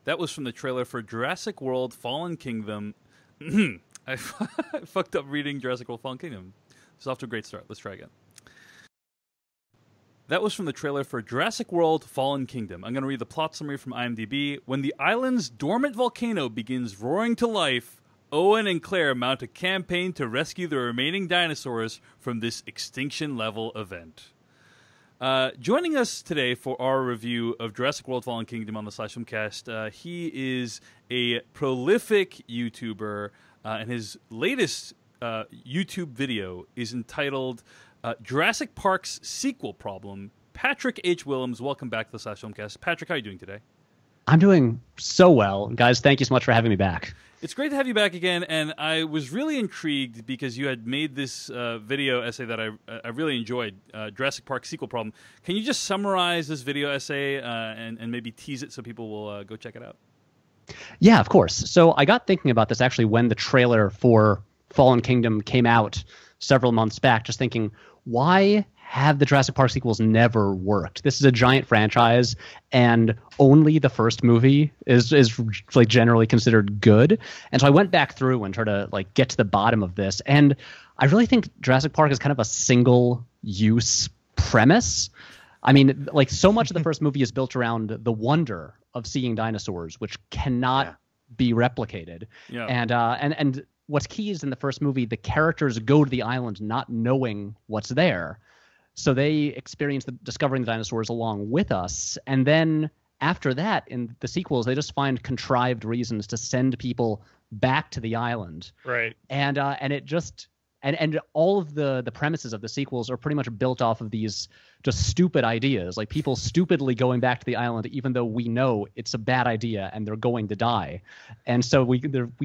That was from the trailer for Jurassic World Fallen Kingdom. I fucked up reading Jurassic World Fallen Kingdom. It's off to a great start. Let's try again. That was from the trailer for Jurassic World Fallen Kingdom. I'm going to read the plot summary from IMDb. When the island's dormant volcano begins roaring to life, Owen and Claire mount a campaign to rescue the remaining dinosaurs from this extinction-level event. Joining us today for our review of Jurassic World Fallen Kingdom on the Filmcast, he is a prolific YouTuber, and his latest YouTube video is entitled Jurassic Park's Sequel Problem. Patrick H. Willems, welcome back to the Filmcast. Patrick, how are you doing today? I'm doing so well. Guys, thank you so much for having me back. It's great to have you back again, and I was really intrigued because you had made this video essay that I really enjoyed, Jurassic Park Sequel Problem. Can you just summarize this video essay and maybe tease it so people will go check it out? Yeah, of course. So I got thinking about this actually when the trailer for Fallen Kingdom came out several months back, just thinking, why have the Jurassic Park sequels never worked? This is a giant franchise, and only the first movie is like generally considered good. And so I went back through and tried to like get to the bottom of this. And I really think Jurassic Park is kind of a single use premise. I mean, like so much of the first movie is built around the wonder of seeing dinosaurs, which cannot be replicated. Yeah. And what's key is in the first movie, the characters go to the island not knowing what's there. So they experience discovering the dinosaurs along with us. And then after that, in the sequels, they just find contrived reasons to send people back to the island. Right. And it just and all of the premises of the sequels are pretty much built off of these just stupid ideas, like people stupidly going back to the island even though we know it's a bad idea and they're going to die. And so we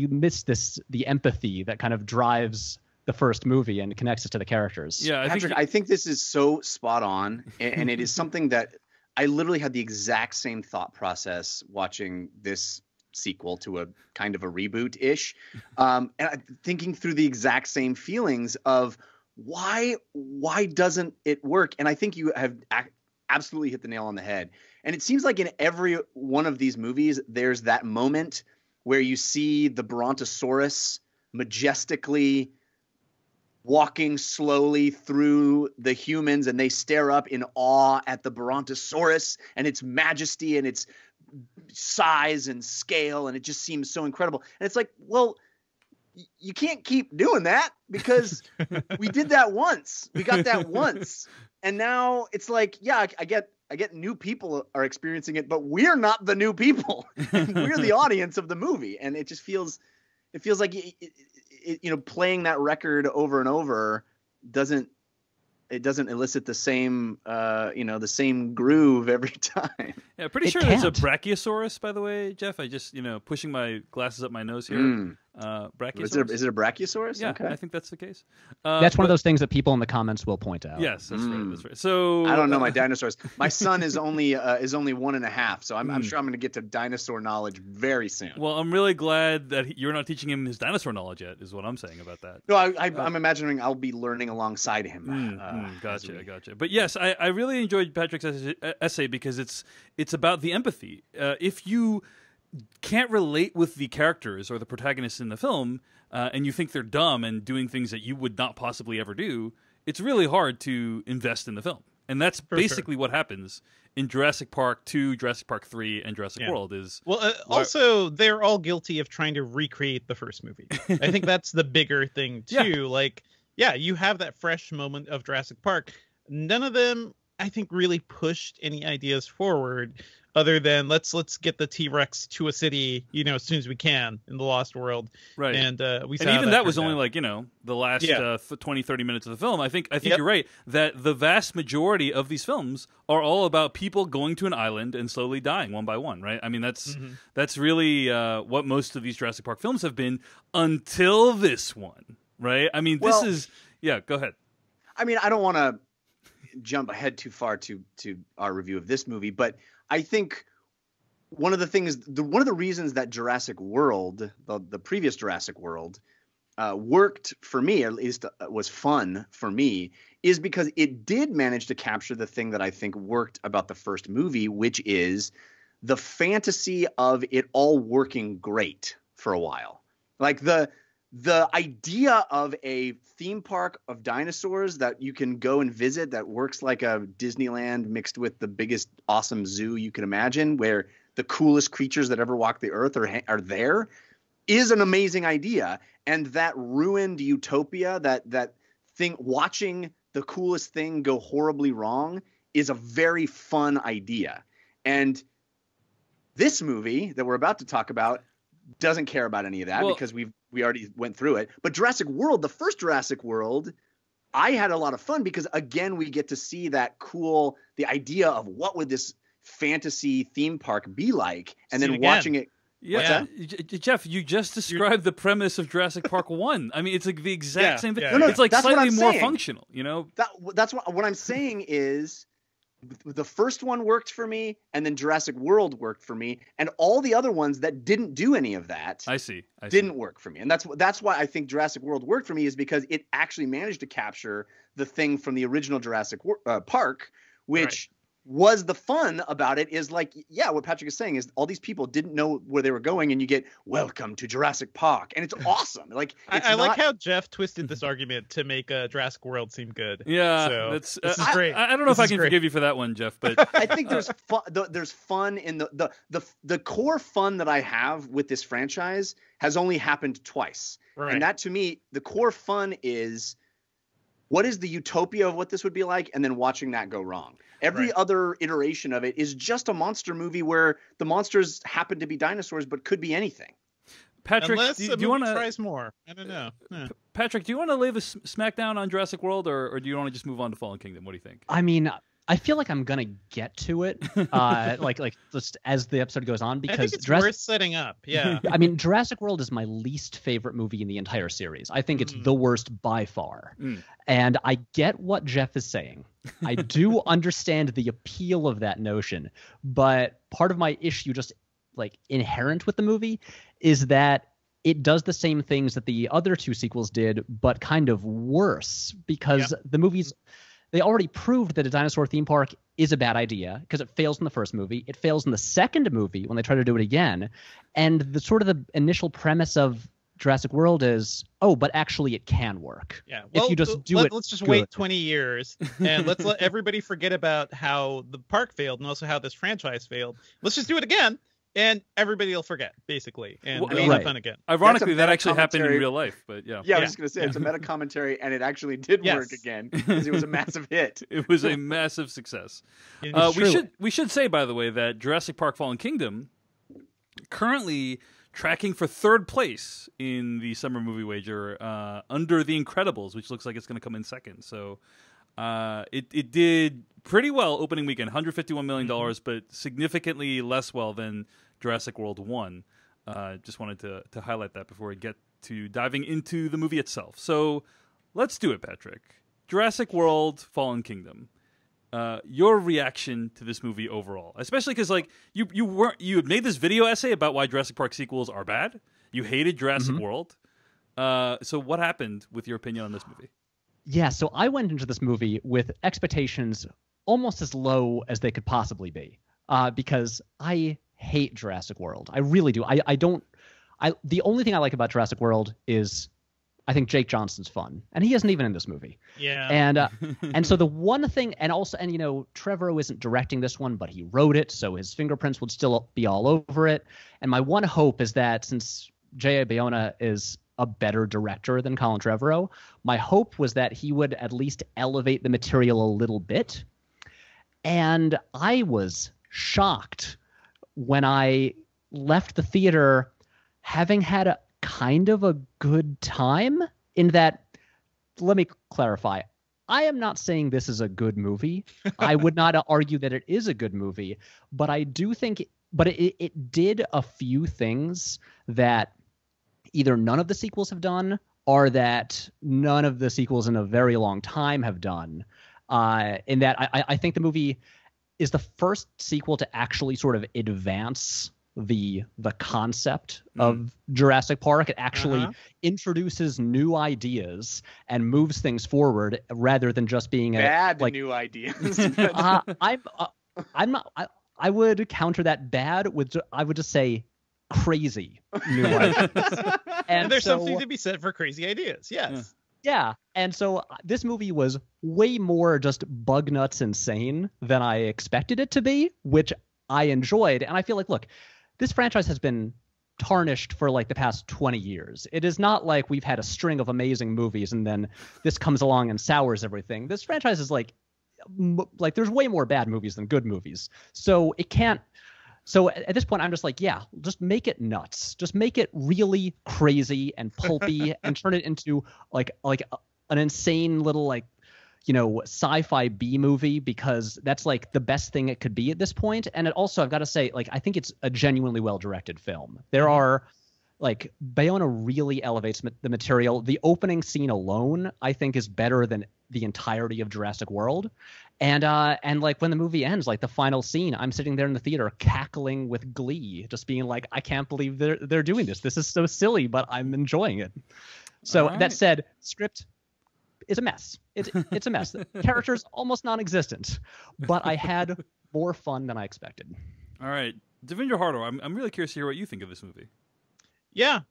miss the empathy that kind of drives the first movie and connects us to the characters. Yeah, I think this is so spot on, and it is something that I literally had the exact same thought process watching this sequel to a kind of a reboot-ish, and thinking through the exact same feelings of why doesn't it work? And I think you have absolutely hit the nail on the head. And it seems like in every one of these movies, there's that moment where you see the Brontosaurus majestically walking slowly through the humans, and they stare up in awe at the Brontosaurus and its majesty and its size and scale, and it just seems so incredible. And it's like, well, you can't keep doing that because we did that once. We got that once. And now it's like, yeah, I get new people are experiencing it, but we're not the new people. We're the audience of the movie. And it just feels like playing that record over and over doesn't elicit the same the same groove every time. Yeah, pretty sure it's a Brachiosaurus, by the way, Jeff. I just pushing my glasses up my nose here. Brachiosaurus. Is it a Brachiosaurus? Yeah, okay. I think that's the case. That's one of those things that people in the comments will point out. Yes, that's right. That's right. So I don't know my dinosaurs. My son is only 1.5, so I'm sure I'm going to get to dinosaur knowledge very soon. Well, I'm really glad that you're not teaching him his dinosaur knowledge yet. Is what I'm saying about that. No, I'm imagining I'll be learning alongside him. Gotcha. But yes, I really enjoyed Patrick's essay because it's about the empathy. If you can't relate with the characters or the protagonists in the film, and you think they're dumb and doing things that you would not possibly ever do, it's really hard to invest in the film. And that's basically what happens in Jurassic Park 2, Jurassic Park 3, and Jurassic World. Also, they're all guilty of trying to recreate the first movie. I think that's the bigger thing, too. You have that fresh moment of Jurassic Park. None of them, I think, really pushed any ideas forward other than let's get the T-Rex to a city, as soon as we can in the Lost World. Right. And we saw and even that was only out. The last 20, 30 minutes of the film. I think you're right that the vast majority of these films are all about people going to an island and slowly dying one by one, right? I mean, that's really what most of these Jurassic Park films have been until this one, right? I mean, this is... Yeah, go ahead. I mean, I don't want to jump ahead too far to our review of this movie, but I think one of the reasons that Jurassic World, the previous Jurassic World, worked for me, at least was fun for me, is because it did manage to capture the thing that I think worked about the first movie, which is the fantasy of it all working great for a while. Like the idea of a theme park of dinosaurs that you can go and visit that works like a Disneyland mixed with the biggest awesome zoo you can imagine, where the coolest creatures that ever walked the earth are there, is an amazing idea. And that ruined utopia, that thing, watching the coolest thing go horribly wrong, is a very fun idea. And this movie that we're about to talk about doesn't care about any of that, because we already went through it. But Jurassic World, the first Jurassic World, I had a lot of fun because, again, we get to see that cool, the idea of what would this fantasy theme park be like, and then watching it. Yeah, Jeff, you just described the premise of Jurassic Park 1. I mean, it's like the exact same thing. Yeah. No, it's like slightly more saying. functional, you know? That's what I'm saying is the first one worked for me, and then Jurassic World worked for me, and all the other ones that didn't do any of that didn't work for me. And that's why I think Jurassic World worked for me, is because it actually managed to capture the thing from the original Jurassic Park, which was the fun about it, is like, yeah, what Patrick is saying is all these people didn't know where they were going, and you get welcome to Jurassic Park, and it's awesome. Like, I like how Jeff twisted this argument to make Jurassic World seem good. Yeah, so this is great. I don't know if I can forgive you for that one, Jeff, but I think there's fun in the core fun that I have with this franchise has only happened twice. Right. And that, to me, the core fun is, what is the utopia of what this would be like, and then watching that go wrong. Every other iteration of it is just a monster movie where the monsters happen to be dinosaurs, but could be anything. Patrick, Unless do you want to tries more? I don't know. Patrick, do you want to lay the smackdown on Jurassic World, or do you want to just move on to Fallen Kingdom? What do you think? I mean, I feel like I'm gonna get to it, like just as the episode goes on, because I think it's worth setting up. Yeah. I mean, Jurassic World is my least favorite movie in the entire series. I think it's the worst by far. And I get what Jeff is saying. I do understand the appeal of that notion, but part of my issue, just like inherent with the movie, is that it does the same things that the other two sequels did, but kind of worse, because the movies, they already proved that a dinosaur theme park is a bad idea because it fails in the first movie. It fails in the second movie when they try to do it again. And the sort of the initial premise of Jurassic World is, but actually it can work. Yeah. Well, if you just do it. Let's just wait 20 years and let's let everybody forget about how the park failed and also how this franchise failed. Let's just do it again. And everybody will forget, basically, and it'll have fun again. Ironically, that actually happened in real life, but yeah. Yeah, I was just going to say, it's a meta commentary, and it actually did work again, because it was a massive hit. It was a massive success. We should say, by the way, that Jurassic Park Fallen Kingdom currently tracking for third place in the summer movie wager, under The Incredibles, which looks like it's going to come in second. So it did pretty well opening weekend, $151 million, but significantly less well than Jurassic World 1. Just wanted to highlight that before we get to diving into the movie itself. So let's do it, Patrick. Jurassic World Fallen Kingdom. Your reaction to this movie overall, especially because like you had made this video essay about why Jurassic Park sequels are bad. You hated Jurassic World. So what happened with your opinion on this movie? Yeah, so I went into this movie with expectations almost as low as they could possibly be, because I hate Jurassic World. I really do. The only thing I like about Jurassic World is I think Jake Johnson's fun, and he isn't even in this movie. Yeah. And so the one thing, and you know, Trevorrow isn't directing this one, but he wrote it, so his fingerprints would still be all over it. And my one hope is that since J.A. Bayona is a better director than Colin Trevorrow, my hope was that he would at least elevate the material a little bit. And I was shocked when I left the theater having had a kind of a good time, in that, let me clarify, I am not saying this is a good movie. I would not argue that it is a good movie, but I do think it did a few things that either none of the sequels have done, or that none of the sequels in a very long time have done. In that I think the movie is the first sequel to actually sort of advance the concept of Jurassic Park. It actually introduces new ideas and moves things forward, rather than just being new ideas. I would counter that bad with I would just say crazy new ideas. And there's so, something to be said for crazy ideas. Yes. Yeah, and so this movie was way more just bug nuts insane than I expected it to be, which I enjoyed. And I feel like, look, this franchise has been tarnished for like the past 20 years. It is not like we've had a string of amazing movies and then this comes along and sours everything. This franchise is like there's way more bad movies than good movies. So it can't. So at this point, I'm just like, yeah, just make it nuts. Just make it really crazy and pulpy and turn it into like an insane little like, sci-fi B movie, because that's like the best thing it could be at this point. And it also, I've got to say, like, I think it's a genuinely well-directed film. There are like Bayona really elevates the material. The opening scene alone, I think, is better than the entirety of Jurassic World. And like when the movie ends, like the final scene, I'm sitting there in the theater cackling with glee, just being like, I can't believe they're doing this. This is so silly, but I'm enjoying it. So that said, script is a mess. It's a mess. The characters almost non-existent, but I had more fun than I expected. All right, Devindra Hardor, I'm really curious to hear what you think of this movie. Yeah,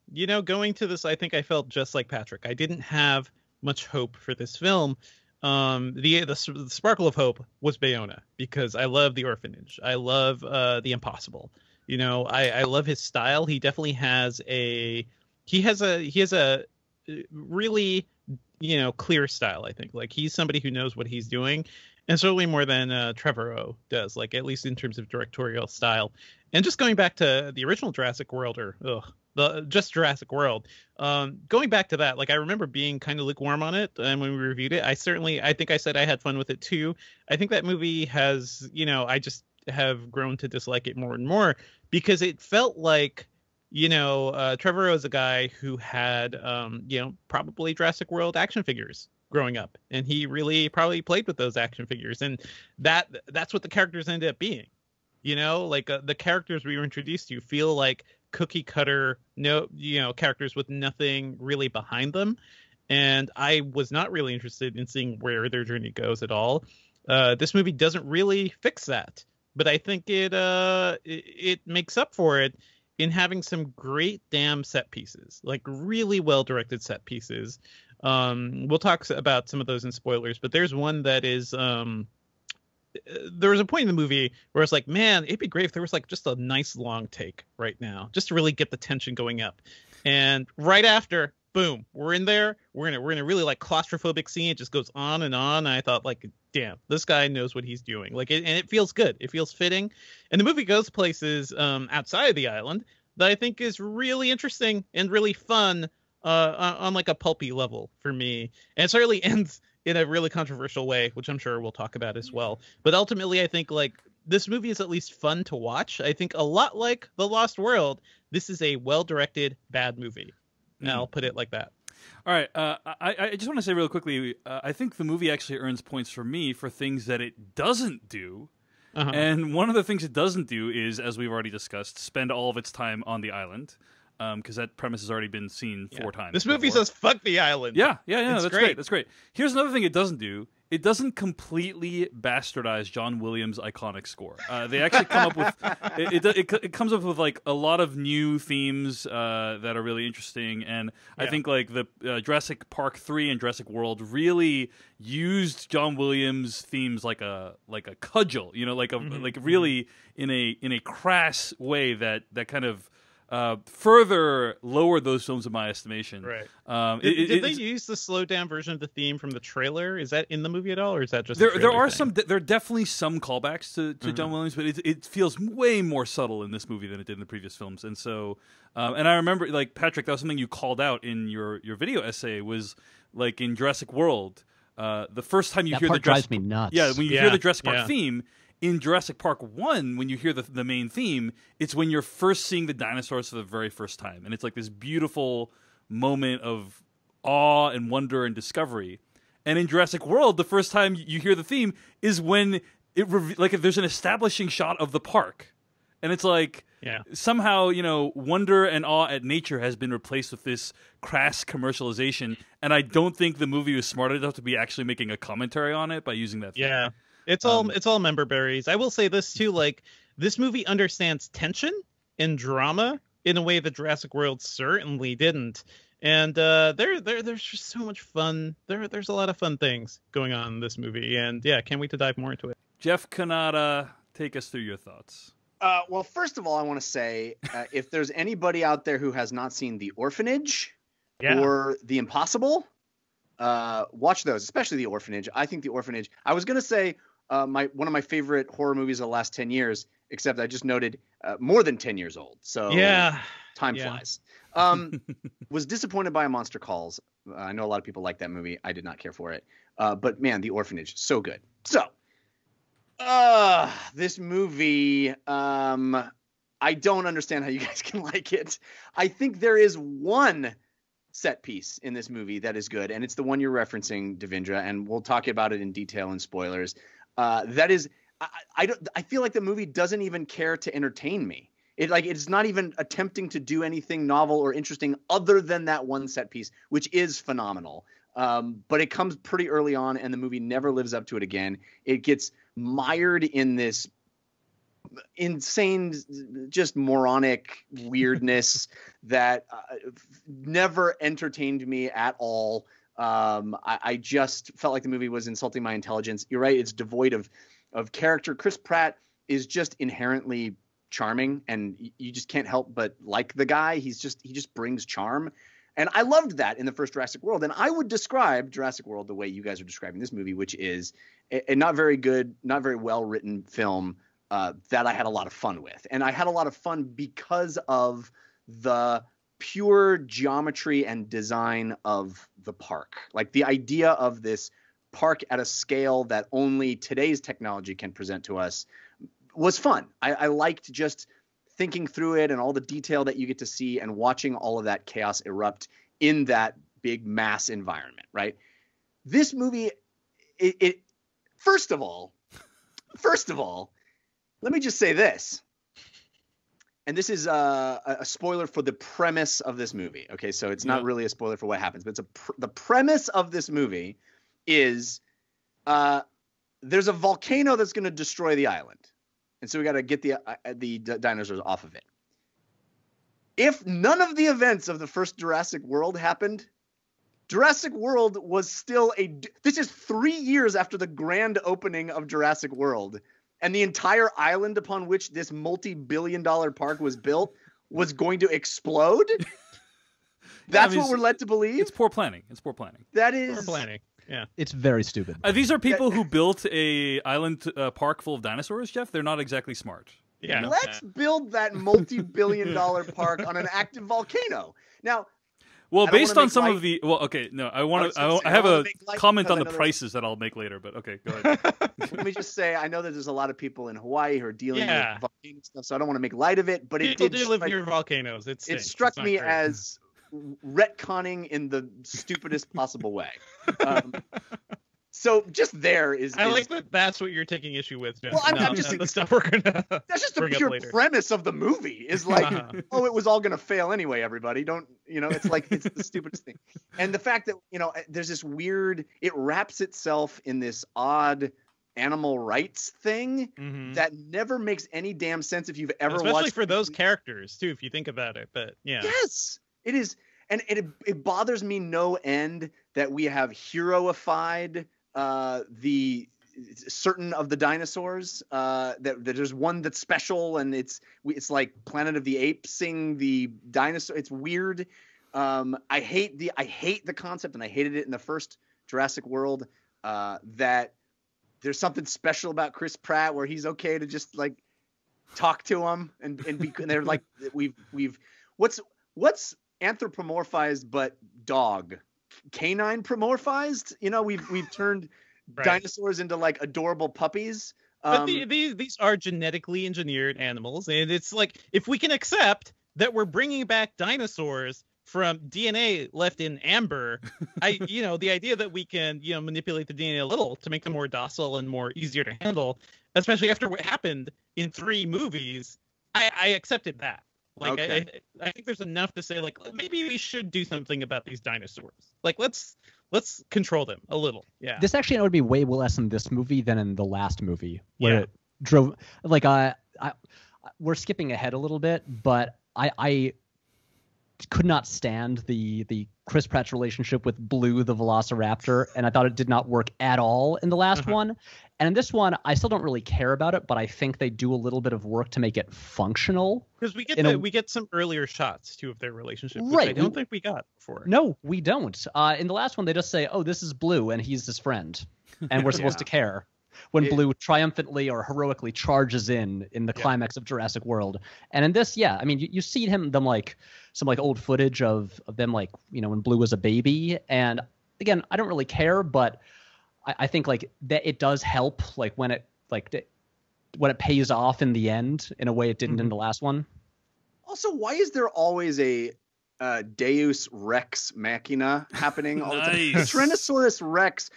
going to this, I think I felt just like Patrick. I didn't have much hope for this film. The sparkle of hope was Bayona, because I love The Orphanage. I love The Impossible. I love his style. He definitely has a really clear style. I think like he's somebody who knows what he's doing, and certainly more than Trevorrow does. Like at least in terms of directorial style. And just going back to the original Jurassic World, just Jurassic World. Going back to that, like I remember being kind of lukewarm on it, and when we reviewed it, I think I said I had fun with it too. I think that movie has, I just have grown to dislike it more and more, because it felt like, Trevorrow is a guy who had, probably Jurassic World action figures growing up, and he really probably played with those action figures, and that's what the characters ended up being. The characters we were introduced to feel like cookie cutter, characters with nothing really behind them. And I was not really interested in seeing where their journey goes at all. This movie doesn't really fix that, but I think it makes up for it in having some great damn set pieces, like really well directed set pieces. We'll talk about some of those in spoilers, but there's one that is, there was a point in the movie where it's like, man, it'd be great if there was like just a nice long take right now, just to really get the tension going up. And right after, boom, we're in there. We're in a really like claustrophobic scene. It just goes on and on. And I thought, like, damn, this guy knows what he's doing. Like, and it feels good. It feels fitting. And the movie goes places outside of the island that I think is really interesting and really fun on like a pulpy level for me. And it certainly ends in a really controversial way, which I'm sure we'll talk about as well. But ultimately, I think like this movie is at least fun to watch. I think a lot like The Lost World, this is a well-directed bad movie. Now, I'll put it like that. All right. I just want to say real quickly, I think the movie actually earns points for me for things that it doesn't do. And one of the things it doesn't do is, as we've already discussed, spend all of its time on the island. Because that premise has already been seen 4 times. This movie says "fuck the island." Yeah, that's great. That's great. Here's another thing it doesn't do: it doesn't completely bastardize John Williams' iconic score. They actually come up with it comes up with like a lot of new themes that are really interesting, and I think like the Jurassic Park 3 and Jurassic World really used John Williams' themes like a cudgel, like really in a crass way that kind of further lowered those films in my estimation. Right. Did they use the slowed down version of the theme from the trailer? Is that in the movie at all, or is that just there are thing? There are definitely some callbacks to John Williams, but it feels way more subtle in this movie than it did in the previous films. And so, and I remember, like Patrick, that was something you called out in your video essay, was like in Jurassic World, the first time you hear the drives me nuts. Yeah, when you hear the Jurassic Park theme. In Jurassic Park 1, when you hear the main theme, it's when you're first seeing the dinosaurs for the very first time. And it's like this beautiful moment of awe and wonder and discovery. And in Jurassic World, the first time you hear the theme is when if there's an establishing shot of the park. And it's like somehow, wonder and awe at nature has been replaced with this crass commercialization. And I don't think the movie was smart enough to be actually making a commentary on it by using that theme. Yeah. It's all member berries. I will say this too, like this movie understands tension and drama in a way that Jurassic World certainly didn't. And there's just so much fun. There's a lot of fun things going on in this movie, and yeah, can't wait to dive more into it. Jeff Kanata, take us through your thoughts. Well, first of all, I want to say, if there's anybody out there who has not seen The Orphanage or The Impossible, watch those, especially The Orphanage. I think The Orphanage, I was going to say one of my favorite horror movies of the last 10 years, except I just noted more than 10 years old. So time flies. Was disappointed by A Monster Calls. I know a lot of people like that movie. I did not care for it. But man, The Orphanage, so good. So this movie, I don't understand how you guys can like it. I think there is one set piece in this movie that is good, and it's the one you're referencing, Devindra, and we'll talk about it in detail in spoilers. That is, I feel like the movie doesn't even care to entertain me. It's not even attempting to do anything novel or interesting other than that one set piece, which is phenomenal. But it comes pretty early on, and the movie never lives up to it again. It gets mired in this insane, just moronic weirdness that never entertained me at all. I just felt like the movie was insulting my intelligence. You're right. It's devoid of character. Chris Pratt is just inherently charming, and you just can't help but like the guy. He just brings charm. And I loved that in the first Jurassic World. And I would describe Jurassic World the way you guys are describing this movie, which is a not very good, not very well-written film that I had a lot of fun with. And I had a lot of fun because of the pure geometry and design of the park. Like the idea of this park at a scale that only today's technology can present to us was fun. I liked just thinking through it and all the detail that you get to see and watching all of that chaos erupt in that big mass environment, right? This movie, it first of all, let me just say this. And this is a spoiler for the premise of this movie. Okay, so it's not really a spoiler for what happens, but the premise of this movie is there's a volcano that's going to destroy the island. And so we got to get the dinosaurs off of it. If none of the events of the first Jurassic World happened, Jurassic World was still this is 3 years after the grand opening of Jurassic World. And the entire island upon which this multi-billion-dollar park was built was going to explode? That's what we're led to believe? It's poor planning. That is... Poor planning. Yeah. It's very stupid. These are people who built a island park full of dinosaurs, Jeff. They're not exactly smart. Yeah. Let's build that multi-billion-dollar park on an active volcano. Now... Well, based on some of the... Well, okay, no, I have a comment on the prices that I'll make later, but okay, go ahead. Let me just say, I know that there's a lot of people in Hawaii who are dealing with volcano stuff, so I don't want to make light of it, but people do live near volcanoes. It struck me as retconning in the stupidest possible way. So just there is... I like that that's what you're taking issue with, Jeff. Well, I'm just... the stuff we're gonna that's just the pure premise of the movie, is like, oh, it was all going to fail anyway, everybody. Don't, it's like, it's the stupidest thing. And the fact that, there's this weird... It wraps itself in this odd animal rights thing that never makes any damn sense if you've ever watched... Especially for those characters, too, if you think about it, but yeah. Yes, it is. And it bothers me no end that we have heroified... the certain of the dinosaurs, that there's one that's special, and it's like Planet of the Apes-ing the dinosaur. It's weird. I hate the concept, and I hated it in the first Jurassic World, that there's something special about Chris Pratt where he's okay to just like talk to him and be, and they're like, we've what's anthropomorphized but dog? Canine promorphized, we've turned dinosaurs into like adorable puppies. But these are genetically engineered animals, and it's like, if we can accept that we're bringing back dinosaurs from DNA left in amber, the idea that we can manipulate the DNA a little to make them more docile and more easier to handle, especially after what happened in 3 movies, I accepted that. Like, okay. I think there's enough to say, like, maybe we should do something about these dinosaurs. Like, let's control them a little. Yeah. This actually would be way less in this movie than in the last movie, where it drove. Like, we're skipping ahead a little bit, but I could not stand the Chris Pratt's relationship with Blue the Velociraptor, and I thought it did not work at all in the last one. And in this one, I still don't really care about it, but I think they do a little bit of work to make it functional. Because we get some earlier shots too of their relationship, which right? I don't think we got before. No, we don't. In the last one, they just say, "Oh, this is Blue, and he's his friend," and we're supposed to care. When Blue triumphantly or heroically charges in the climax of Jurassic World. And in this, I mean, you see them like some like old footage of them, like, you know, when Blue was a baby. And again, I don't really care, but I think like that it does help, like when it pays off in the end in a way it didn't in the last one. Also, why is there always a Deus Rex Machina happening all the time? Tyrannosaurus Rex.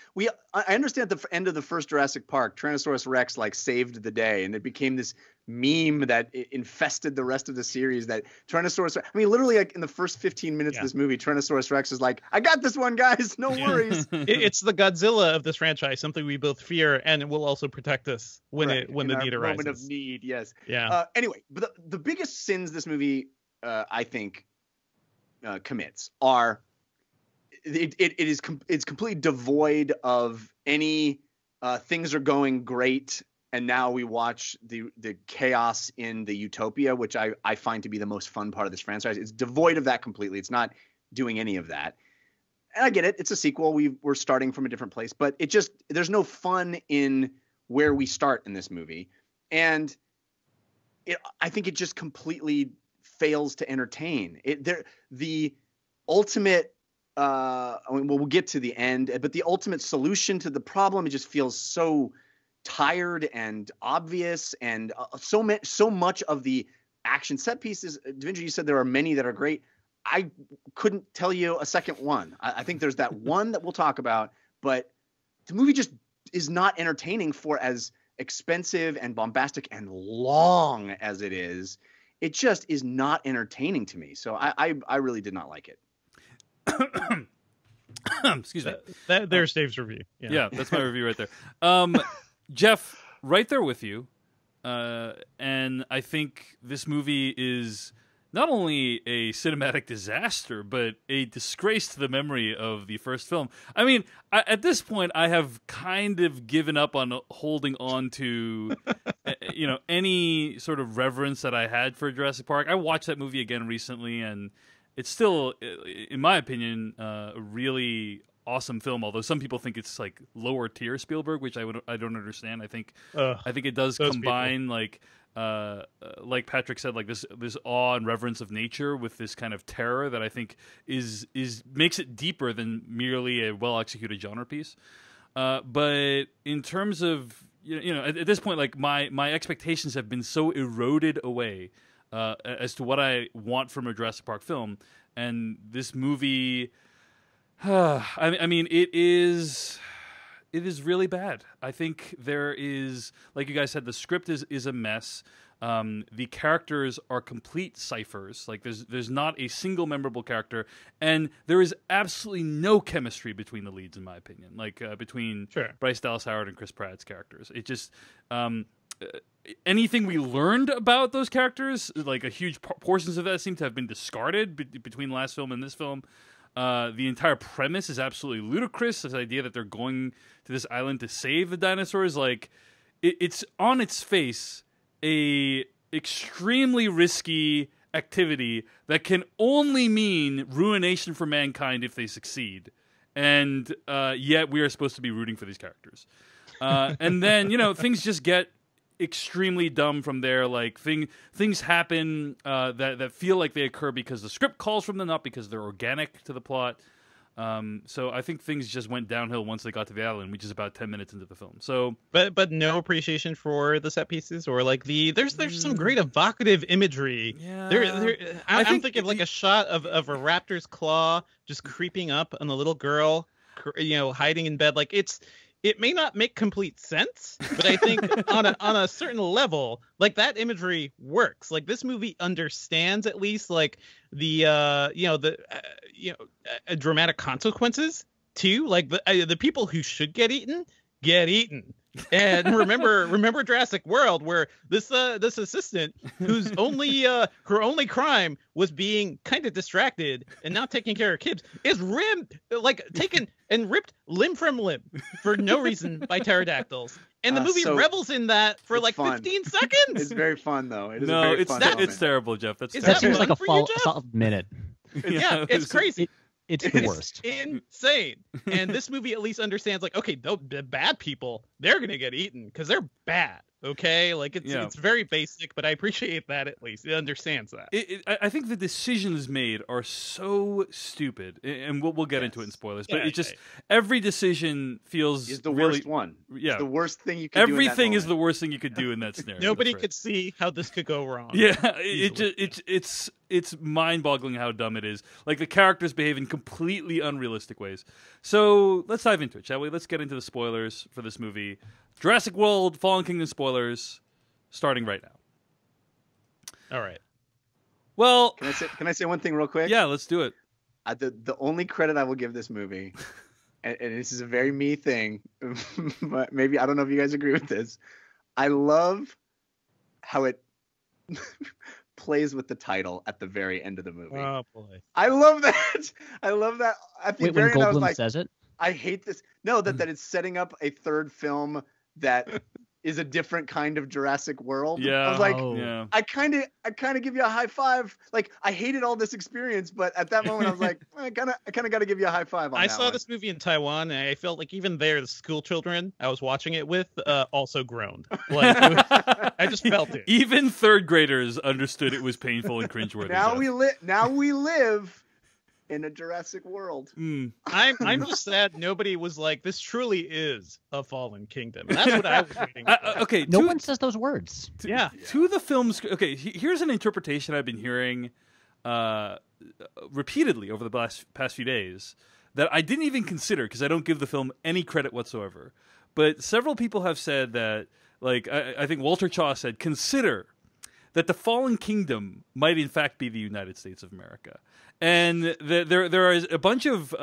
I understand at the end of the first Jurassic Park, Tyrannosaurus Rex like saved the day, and it became this meme that infested the rest of the series. That Tyrannosaurus. I mean, literally, like in the first 15 minutes of this movie, Tyrannosaurus Rex is like, "I got this one, guys. No worries." It's the Godzilla of this franchise, something we both fear, and it will also protect us when the need arises. Moment of need, yes. Yeah. Anyway, but the biggest sins this movie, I think, commits are it's completely devoid of any things are going great and now we watch the chaos in the utopia, which I find to be the most fun part of this franchise. It's devoid of that completely. It's not doing any of that. And I get it. It's a sequel. We're starting from a different place, but there's no fun in where we start in this movie. And I think it just completely fails to entertain. The ultimate we'll get to the end, but the ultimate solution to the problem, it just feels so tired and obvious, and so much of the action set pieces. Devindra, you said there are many that are great. I couldn't tell you a second one. I think there's that one that we'll talk about, but the movie just is not entertaining for as expensive and bombastic and long as it is. It just is not entertaining to me. So I really did not like it. Excuse me. There's Dave's review. Yeah, that's my review right there. Jeff, right there with you. And I think this movie is not only a cinematic disaster, but a disgrace to the memory of the first film. I mean, at this point, I have kind of given up on holding on to, any sort of reverence that I had for Jurassic Park. I watched that movie again recently, and it's still, in my opinion, a really awesome film. Although some people think it's like lower tier Spielberg, which I don't understand. I think it does combine like Patrick said, like this awe and reverence of nature with this kind of terror that I think is makes it deeper than merely a well executed genre piece. But in terms of at this point, like my expectations have been so eroded away as to what I want from a Jurassic Park film, and this movie, I mean, it is really bad. I think there is, like you guys said, the script is a mess. The characters are complete ciphers. Like there's not a single memorable character, and there is absolutely no chemistry between the leads, in my opinion. Like between Bryce Dallas Howard and Chris Pratt's characters. It just anything we learned about those characters, like a huge portions of that seem to have been discarded between the last film and this film. The entire premise is absolutely ludicrous. This idea that they're going to this island to save the dinosaurs, like it's on its face a extremely risky activity that can only mean ruination for mankind if they succeed. And yet we are supposed to be rooting for these characters. And then, things just get extremely dumb from there. Like things happen that feel like they occur because the script calls from them, not because they're organic to the plot. So I think things just went downhill once they got to the island, which is about 10 minutes into the film. So, but no appreciation for the set pieces, or like there's some great evocative imagery. Yeah, I'm thinking of like a shot of a raptor's claw just creeping up on the little girl, hiding in bed. Like it may not make complete sense, but I think on a certain level, like that imagery works. Like this movie understands at least like the dramatic consequences too. Like the people who should get eaten get eaten. And remember Jurassic World, where this assistant whose only her only crime was being kind of distracted and not taking care of kids is taken and ripped limb from limb for no reason by pterodactyls. And the movie revels in that for like fun. 15 seconds. It's very fun though. It is No, a very it's fun that, moment. it's terrible, Jeff. That seems like a for you, Jeff? solid minute. Yeah, it's crazy. It's the worst. Insane. And this movie at least understands, like, okay, the bad people, they're gonna get eaten because they're bad. Okay, like it's very basic, but I appreciate that at least it understands that. I think the decisions made are so stupid, and we'll get into it in spoilers. But every decision feels is the really, worst one. Yeah, it's the worst thing you could do. Everything is the worst thing you could do in that scenario. Nobody could see how this could go wrong. Yeah, it's mind-boggling how dumb it is. Like the characters behave in completely unrealistic ways. So let's dive into it, shall we? Let's get into the spoilers for this movie. Jurassic World: Fallen Kingdom spoilers, starting right now. All right. Well, can I say one thing real quick? Yeah, let's do it. The only credit I will give this movie, and this is a very me thing, but maybe I don't know if you guys agree with this. I love how it plays with the title at the very end of the movie. Oh boy, I love that. I love that. At the very when end, I was Goldblum like, says it. I hate this. No, that it's setting up a third film that is a different kind of Jurassic World. Yeah. I was like, yeah. I kind of give you a high five. Like, I hated all this experience, but at that moment I was like, I kind of got to give you a high five on I that saw one. this movie in Taiwan, and I felt like even there, the school children I was watching it with also groaned. Like, I just felt it. Even third graders understood it was painful and cringeworthy. Now we live in a Jurassic World. I'm just sad nobody was like, this truly is a fallen kingdom. That's what I was waiting for. Okay, No one says those words. To the film's... Okay, here's an interpretation I've been hearing repeatedly over the past few days that I didn't even consider because I don't give the film any credit whatsoever. But several people have said that, like, I think Walter Chaw said, consider that the fallen kingdom might in fact be the United States of America. And there is a bunch of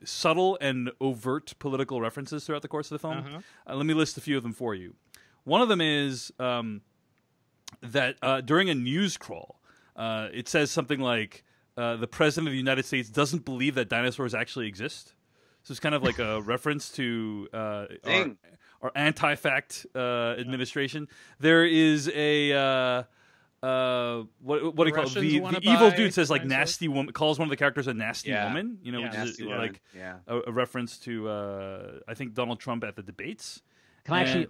subtle and overt political references throughout the course of the film. Let me list a few of them for you. One of them is that during a news crawl, it says something like, the President of the United States doesn't believe that dinosaurs actually exist. So it's kind of like a reference to our anti-fact administration. There is a... what do you call it? The evil dude says like nasty woman, calls one of the characters a nasty woman, you know, which is like a reference to I think Donald Trump at the debates. Can I actually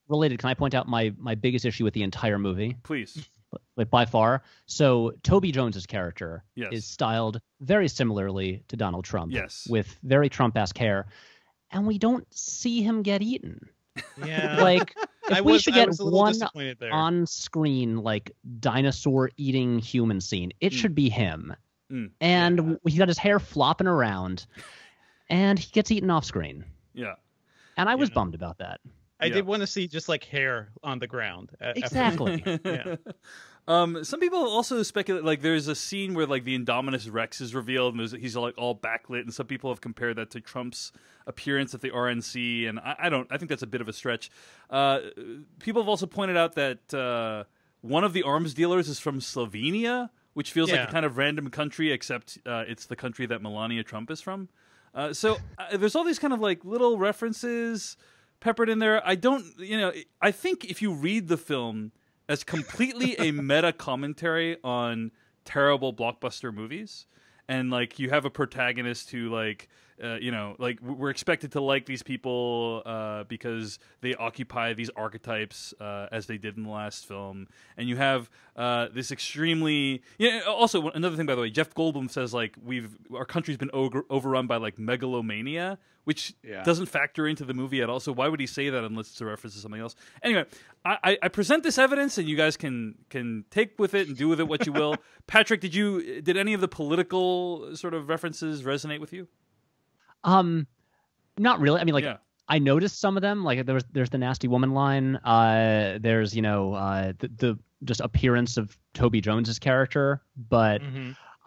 related? Can I point out my biggest issue with the entire movie? Please. Like by far. So Toby Jones's character is styled very similarly to Donald Trump. Yes. With very Trump-esque hair, and we don't see him get eaten. Yeah. Like, if we should get one on-screen like dinosaur eating human scene, it should be him. And he got his hair flopping around, and he gets eaten off screen. Yeah. And I was bummed about that. I did want to see just like hair on the ground. Exactly. Some people also speculate, like there's a scene where like the Indominus Rex is revealed and he's like all backlit, and some people have compared that to Trump's appearance at the RNC, and I think that's a bit of a stretch. People have also pointed out that one of the arms dealers is from Slovenia, which feels like a kind of random country, except it's the country that Melania Trump is from. So there's all these kind of like little references peppered in there. I think if you read the film as completely a meta commentary on terrible blockbuster movies, and like you have a protagonist who like like we're expected to like these people because they occupy these archetypes as they did in the last film, and you have this extremely also another thing, by the way, Jeff Goldblum says like our country's been overrun by like megalomania, which doesn't factor into the movie at all. So why would he say that unless it's a reference to something else? Anyway, I present this evidence, and you guys can take with it and do with it what you will. Patrick, did any of the political sort of references resonate with you? Not really. I mean, like I noticed some of them. Like there's the nasty woman line. There's the just appearance of Toby Jones's character, but.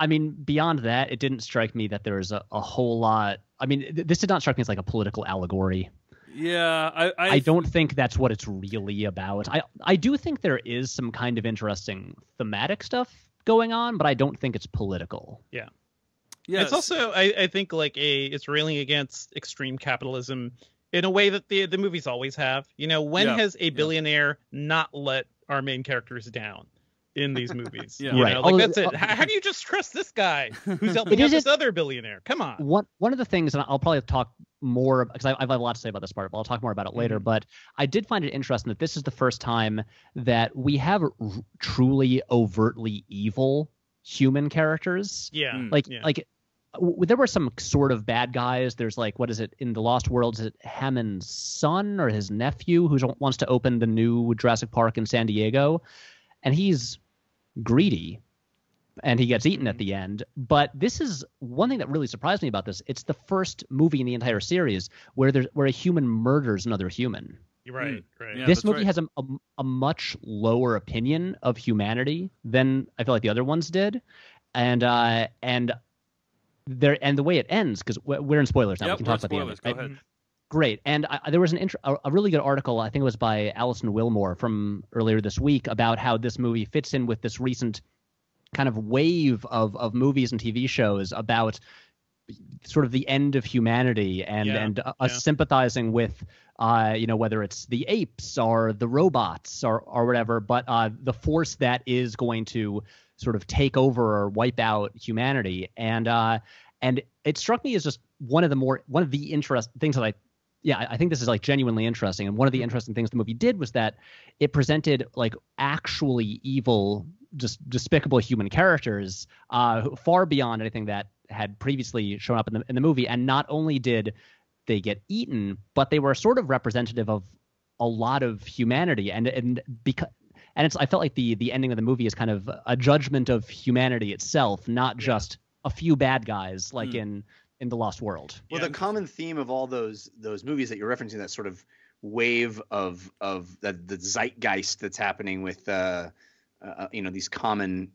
I mean, beyond that, it didn't strike me that there was a whole lot. I mean, this did not strike me as like a political allegory. Yeah, I don't think that's what it's really about. I do think there is some kind of interesting thematic stuff going on, but I don't think it's political. Yeah. Yes. It's also, I think, like it's railing against extreme capitalism in a way that the movies always have. You know, when has a billionaire not let our main characters down in these movies? Yeah. You Right. know, like that's it. How do you just trust this guy who's helping out this other billionaire? Come on. One of the things, and I'll probably talk more because I have a lot to say about this part, but I'll talk more about it later. But I did find it interesting that this is the first time that we have truly overtly evil human characters. Yeah. There were some sort of bad guys. There's like, what is it in the Lost World? Is it Hammond's son or his nephew who wants to open the new Jurassic Park in San Diego, and he's greedy, and he gets eaten at the end. But this is one thing that really surprised me about this. It's the first movie in the entire series where a human murders another human. You're right. Right. Yeah, This that's movie right. has a much lower opinion of humanity than I feel like the other ones did, and the way it ends, because we're in spoilers now. Yep, We can talk we're about the spoilers. ending. Go ahead. Great. And there was a really good article, I think it was by Alison Wilmore from earlier this week, about how this movie fits in with this recent kind of wave of movies and TV shows about sort of the end of humanity and us sympathizing with, whether it's the apes or the robots or whatever, but the force that is going to sort of take over or wipe out humanity. And it struck me as just one of the interesting things that I think this is like genuinely interesting. And one of the interesting things the movie did was that it presented like actually evil, just despicable human characters far beyond anything that had previously shown up in the movie. And not only did they get eaten, but they were sort of representative of a lot of humanity. And I felt like the ending of the movie is kind of a judgment of humanity itself, not just a few bad guys like in the Lost World. Well, the common theme of all those movies that you're referencing, that sort of wave of the zeitgeist that's happening with these common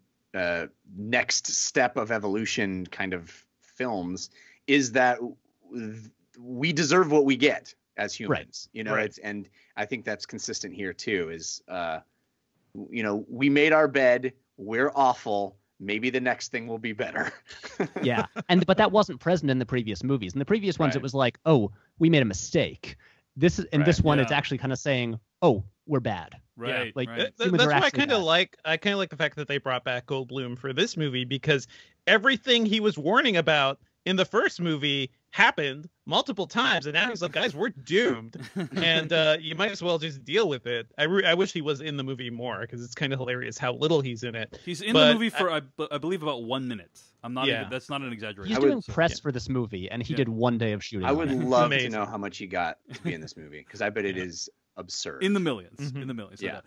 next step of evolution kind of films, is that we deserve what we get as humans. Right. It's, and I think that's consistent here too. Is we made our bed, we're awful. Maybe the next thing will be better. Yeah. But that wasn't present in the previous movies. In the previous ones, Right. it was like, oh, we made a mistake. This one, it's actually kind of saying, oh, we're bad. Right. Like, right. humans That's are why I actually kind of bad. like. I kind of like the fact that they brought back Goldblum for this movie, because everything he was warning about in the first movie happened multiple times, and now he's like, guys, we're doomed, and you might as well just deal with it. I wish he was in the movie more, because it's kind of hilarious how little he's in it. He's in the movie for I believe about 1 minute. I'm not even, that's not an exaggeration. He's doing press for this movie, and he did 1 day of shooting. I would on it. love to Amazing. know how much he got to be in this movie, because I bet it is absurd. In the millions. In the millions. Yeah.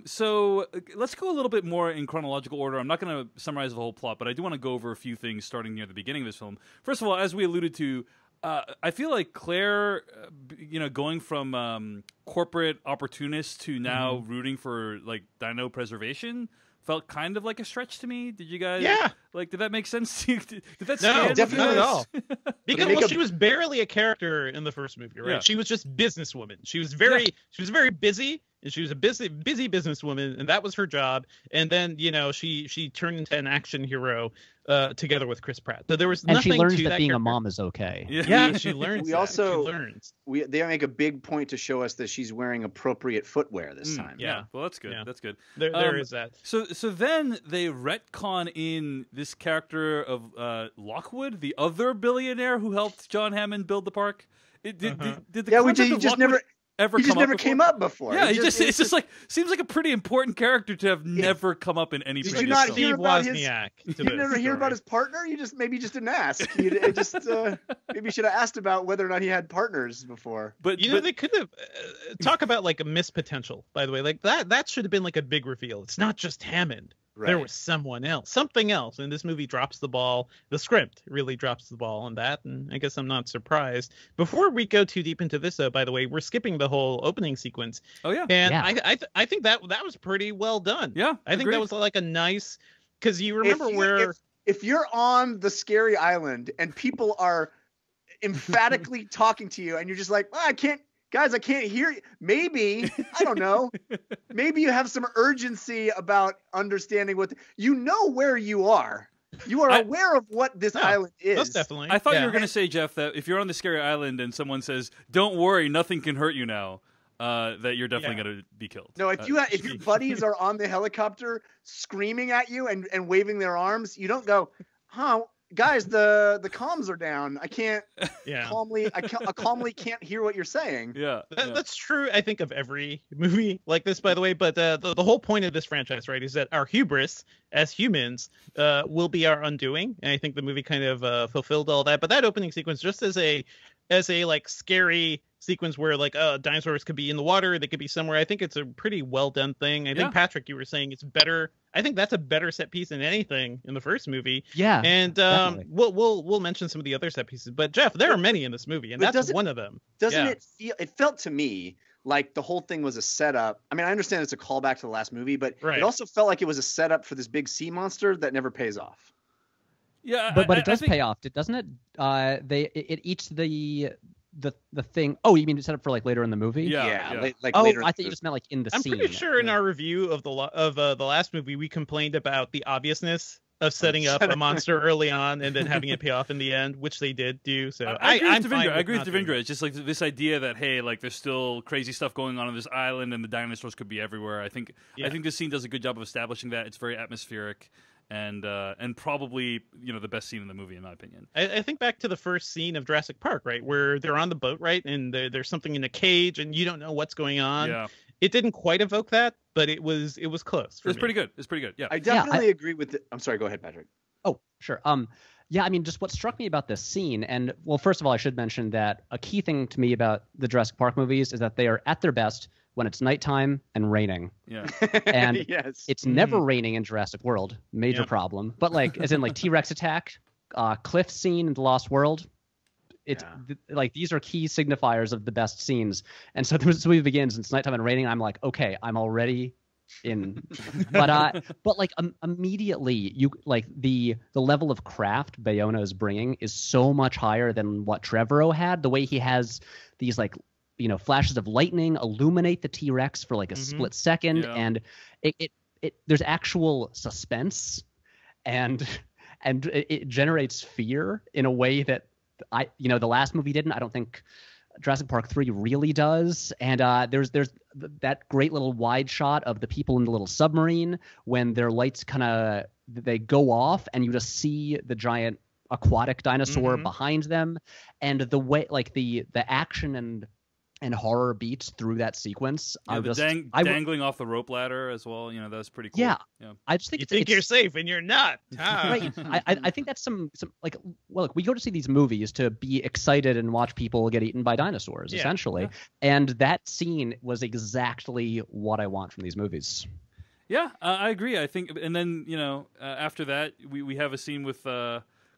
So let's go a little bit more in chronological order. I'm not going to summarize the whole plot, but I do want to go over a few things starting near the beginning of this film. First of all, as we alluded to, I feel like Claire, going from corporate opportunist to now rooting for like dino preservation felt kind of like a stretch to me. Did you guys? Yeah. Like, did that make sense to you? Did that No, stand definitely with you not guys? at all. Because she was barely a character in the first movie, right? Yeah. She was just businesswoman. She was very busy, and she was a busy businesswoman, and that was her job. And then she turned into an action hero together with Chris Pratt. So there was And nothing she learns to that being a character. mom is okay. Yeah, she learns. We that. also- she learns. They make a big point to show us that she's wearing appropriate footwear this time. Yeah. Well, that's good. Yeah. That's good. There is that. So then they retcon in this character of Lockwood, the other billionaire who helped John Hammond build the park. Did the Yeah, concept he of just Lockwood never ever he just come never up came before? up before. Yeah, It's it's just like seems like a pretty important character to have never come up in any Did previous you not film. hear Steve about his- Wozniak. to You this never hear story. about his partner? You maybe just didn't ask. You just maybe should have asked about whether or not he had partners before. But They could have talk about like a missed potential. By the way, like that should have been like a big reveal. It's not just Hammond. There Right. was something else, and this movie drops the ball. The script really drops the ball on that, and I guess I'm not surprised. Before we go too deep into this, though, by the way, we're skipping the whole opening sequence, oh yeah, and Yeah. I think that was pretty well done. Yeah, I think agreed. that was like a nice, because you remember If you're on the scary island and people are emphatically talking to you and you're just like, I can't guys, I can't hear you. Maybe, I don't know. Maybe you have some urgency about understanding you know where you are. You are aware of what this island is. Most definitely. I thought you were going to say, Jeff, that if you're on the scary island and someone says, "Don't worry, nothing can hurt you now," that you're definitely going to be killed. No, if your buddies are on the helicopter screaming at you and waving their arms, you don't go, "Huh, guys, the comms are down. I can't calmly can't hear what you're saying." Yeah, that's true. I think of every movie like this, by the way. But the whole point of this franchise, right, is that our hubris as humans will be our undoing, and I think the movie kind of fulfilled all that. But that opening sequence, just as a like scary sequence where like dinosaurs could be in the water, they could be somewhere. I think it's a pretty well done thing. I think Patrick, you were saying it's better. I think that's a better set piece than anything in the first movie. Yeah, and we'll mention some of the other set pieces. But Jeff, there are many in this movie, and that's one of them. Doesn't it feel? It felt to me like the whole thing was a setup. I mean, I understand it's a callback to the last movie, but it also felt like it was a setup for this big sea monster that never pays off. Yeah, but it does pay off, doesn't it? It eats the thing. Oh, you mean set up for like later in the movie? Yeah. Later I thought you just meant like in the scene. I'm pretty sure in our review of the last movie we complained about the obviousness of setting up a monster early on and then having it pay off in the end, which they did do. So I agree with Devindra. It's just like this idea that, hey, like there's still crazy stuff going on this island and the dinosaurs could be everywhere. I think this scene does a good job of establishing that. It's very atmospheric. And probably, the best scene in the movie, in my opinion. I think back to the first scene of Jurassic Park, right, where they're on the boat, right, and there's something in a cage, and you don't know what's going on. Yeah. It didn't quite evoke that, but it was close. It's pretty good. It's pretty good. Yeah. I definitely agree with I'm sorry. Go ahead, Patrick. Oh, sure. Yeah, I mean, just what struck me about this scene, and well, first of all, I should mention that a key thing to me about the Jurassic Park movies is that they are at their best when it's nighttime and raining. Yeah. And it's never raining in Jurassic World. Major problem. But like, as in like T-Rex attack, cliff scene in The Lost World. It's like these are key signifiers of the best scenes. And so this movie begins and it's nighttime and raining. I'm like, okay, I'm already in. But like immediately you like the level of craft Bayona is bringing is so much higher than what Trevorrow had. The way he has these like, flashes of lightning illuminate the T-Rex for like a split second, and it there's actual suspense, and it generates fear in a way that the last movie didn't. I don't think Jurassic Park 3 really does. And there's that great little wide shot of the people in the little submarine when their lights they go off, and you just see the giant aquatic dinosaur behind them, and the way like the action and horror beats through that sequence. Dangling off the rope ladder as well. That's pretty cool. Yeah. I just think you think you're safe and you're not. Right. I think that's some like, well, look, we go to see these movies to be excited and watch people get eaten by dinosaurs, essentially. Yeah. And that scene was exactly what I want from these movies. Yeah, I agree. I think, and then after that, we have a scene with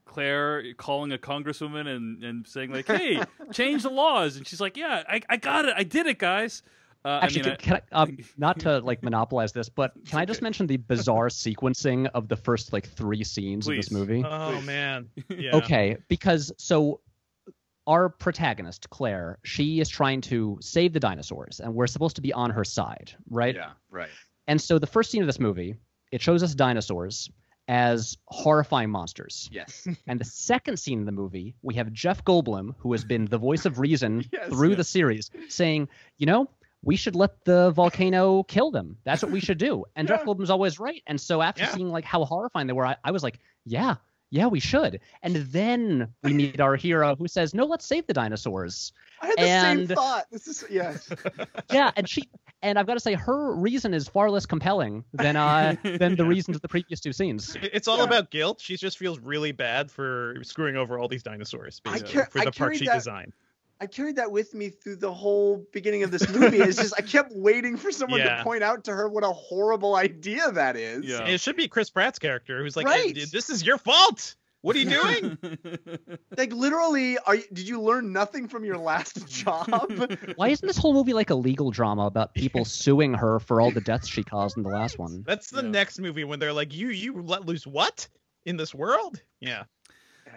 Claire calling a congresswoman and saying like, "Hey, change the laws," and she's like, "Yeah, I got it, I did it, guys." Actually, can I, not to like monopolize this, but can I just mention the bizarre sequencing of the first like 3 scenes of this movie? Oh man, yeah. Okay, because so our protagonist Claire, she is trying to save the dinosaurs, and we're supposed to be on her side, right? Yeah, right. And so the first scene of this movie, it shows us dinosaurs as horrifying monsters. Yes. And the second scene in the movie, we have Jeff Goldblum, who has been the voice of reason through the series, saying, we should let the volcano kill them. That's what we should do. And Jeff Goldblum's always right. And so after seeing like how horrifying they were, I was like, yeah, we should. And then we meet our hero who says, no, let's save the dinosaurs. I had the same thought. This is yeah, and I've got to say, her reason is far less compelling than the reasons of the previous 2 scenes. It's all about guilt. She just feels really bad for screwing over all these dinosaurs for the part she designed. I carried that with me through the whole beginning of this movie. It's just I kept waiting for someone to point out to her what a horrible idea that is. Yeah. It should be Chris Pratt's character who's like, hey, this is your fault. What are you doing? Like literally, did you learn nothing from your last job? Why isn't this whole movie like a legal drama about people suing her for all the deaths she caused in the last one? That's the next movie when they're like, you let loose what in this world? Yeah.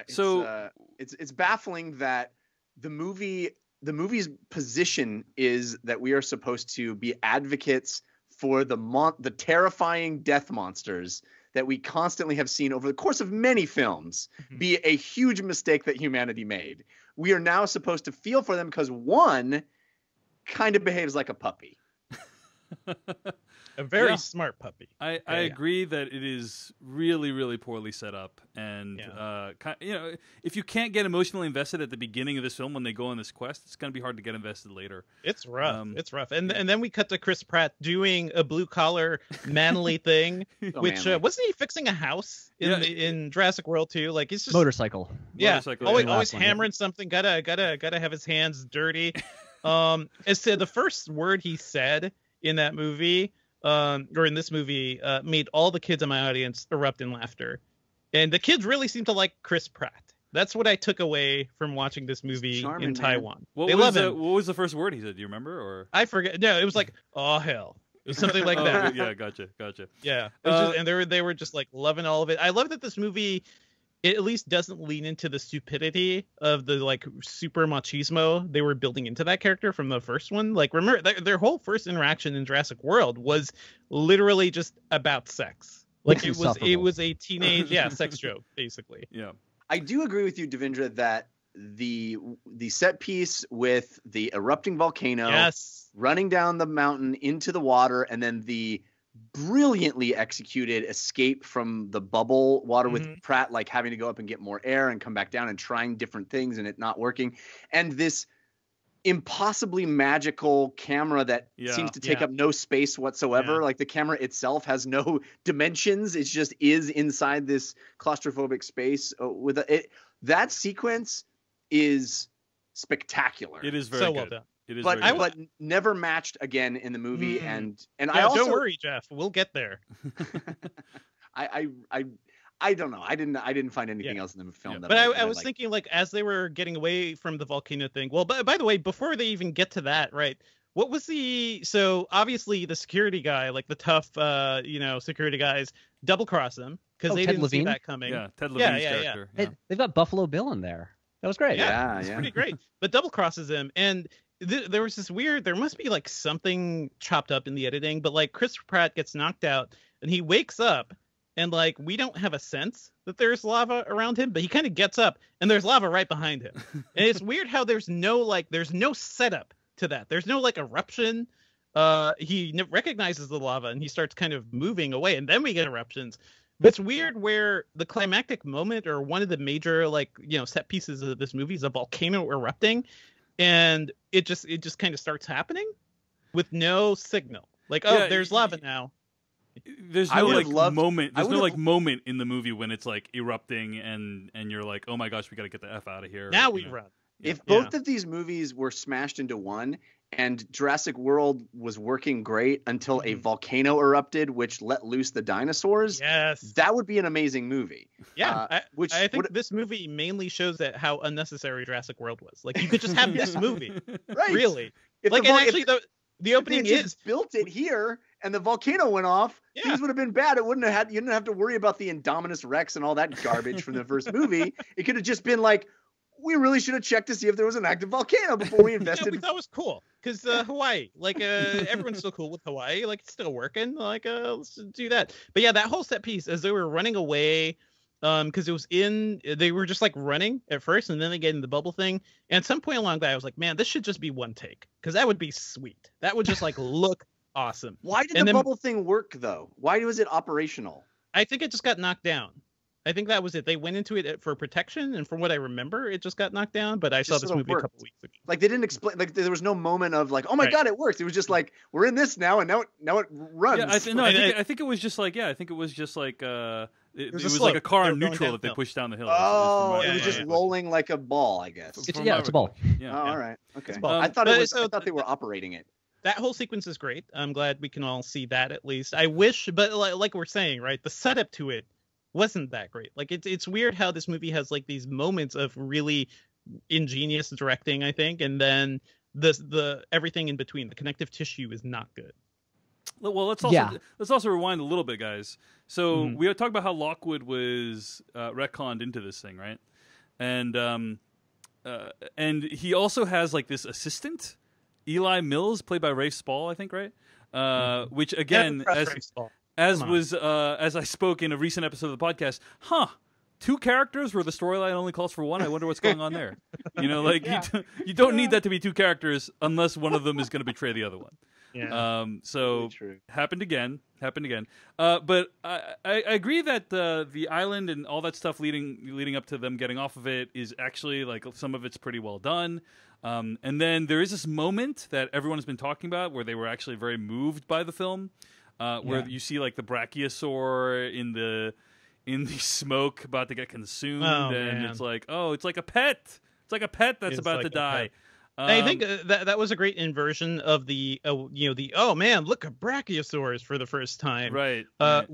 It's baffling that the movie the movie's position is that we are supposed to be advocates for the terrifying death monsters that we constantly have seen over the course of many films be a huge mistake that humanity made. We are now supposed to feel for them because one kind of behaves like a puppy. A very smart puppy. I agree that it is really, really poorly set up, and if you can't get emotionally invested at the beginning of this film when they go on this quest, it's going to be hard to get invested later. It's rough. And then we cut to Chris Pratt doing a blue collar manly thing, which wasn't he fixing a house in Jurassic World 2? Like he's just motorcycle. Yeah, Motorcycle, always hammering something. Gotta have his hands dirty. As to the first word he said in that movie. Or in this movie, made all the kids in my audience erupt in laughter. And the kids really seem to like Chris Pratt. That's what I took away from watching this movie in Taiwan. What was the first word he said? Do you remember? Or I forget. No, it was like, oh, hell. It was something like that. Yeah, gotcha. Yeah. And they were just like loving all of it. I love that this movie, it at least doesn't lean into the stupidity of the like super machismo they were building into that character from the first one. Like, remember their whole first interaction in Jurassic World was literally just about sex. Like it was a teenage sex joke basically. Yeah, I do agree with you, Devindra, that the set piece with the erupting volcano, running down the mountain into the water, and then the brilliantly executed escape from the bubble water with Pratt like having to go up and get more air and come back down and trying different things and it not working, and this impossibly magical camera that seems to take up no space whatsoever. Like the camera itself has no dimensions. It just is inside this claustrophobic space with that sequence is spectacular. It is very so good. Well done. It is but never matched again in the movie, and I also don't worry, Jeff, we'll get there. I don't know. I didn't find anything else in the film. But I was thinking, like, as they were getting away from the volcano thing. Well, by the way, before they even get to that, right? What was so obviously the security guy, like the tough, security guys, double cross him because they didn't see that coming. Yeah, Ted Levine's character. Yeah. They've got Buffalo Bill in there. That was great. Yeah, it's pretty great. But double crosses him, and there was this weird. There must be like something chopped up in the editing, but like Chris Pratt gets knocked out, and he wakes up, and like we don't have a sense that there's lava around him, but he kind of gets up, and there's lava right behind him, and it's weird how there's no setup to that. There's no like eruption. He recognizes the lava, and he starts kind of moving away, and then we get eruptions. But it's weird where the climactic moment, or one of the major set pieces of this movie, is a volcano erupting. And it just kind of starts happening with no signal. Like, there's lava now. There's no moment. There's no moment in the movie when it's like erupting and you're like, oh my gosh, we got to get the F out of here. Now we run. If both of these movies were smashed into one, and Jurassic World was working great until a volcano erupted, which let loose the dinosaurs, that would be an amazing movie. Yeah, I think this movie mainly shows that how unnecessary Jurassic World was. Like, you could just have this movie, right? Really. The opening is built it here, and the volcano went off. Things would have been bad. You didn't have to worry about the Indominus Rex and all that garbage from the first movie. It could have just been like, we really should have checked to see if there was an active volcano before we invested. We thought it was cool because Hawaii, everyone's still cool with Hawaii. Like, it's still working. Let's do that. But yeah, that whole set piece as they were running away, because they were just like running at first, and then they get in the bubble thing. And at some point along that, I was like, man, this should just be one take, because that would be sweet. That would just look awesome. Why did the bubble thing work though? Why was it operational? I think it just got knocked down. I think that was it. They went into it for protection, and from what I remember, it just got knocked down. But I saw this movie a couple weeks ago. Like, they didn't explain. Like, there was no moment of like, oh my god, it worked. It was just like, we're in this now, and now it runs. Yeah, I think it was just like it was like a car on neutral that they pushed down the hill. Oh, it was just rolling like a ball, I guess. It's a ball. Yeah. All right. Okay. I thought they were operating it. That whole sequence is great. I'm glad we can all see that at least. I wish, but like we're saying, right, the setup to it wasn't that great. Like, it's weird how this movie has like these moments of really ingenious directing, I think, and then the everything in between, the connective tissue is not good. Well, let's also rewind a little bit, guys. So we talked about how Lockwood was retconned into this thing, right? And and he also has like this assistant, Eli Mills, played by Rafe Spall, I think, right? Which again, as I spoke in a recent episode of the podcast, two characters where the storyline only calls for one. I wonder what's going on there. You know, like you don't need that to be two characters unless one of them is going to betray the other one. Yeah. So happened again. But I agree that the island and all that stuff leading up to them getting off of it is actually like some of it's pretty well done. And then there is this moment that everyone has been talking about where they were actually very moved by the film, where you see like the brachiosaur in the smoke about to get consumed, and it's like a pet. It's like a pet that's about to die. I think that was a great inversion of the oh man, look at brachiosaurs for the first time. Right.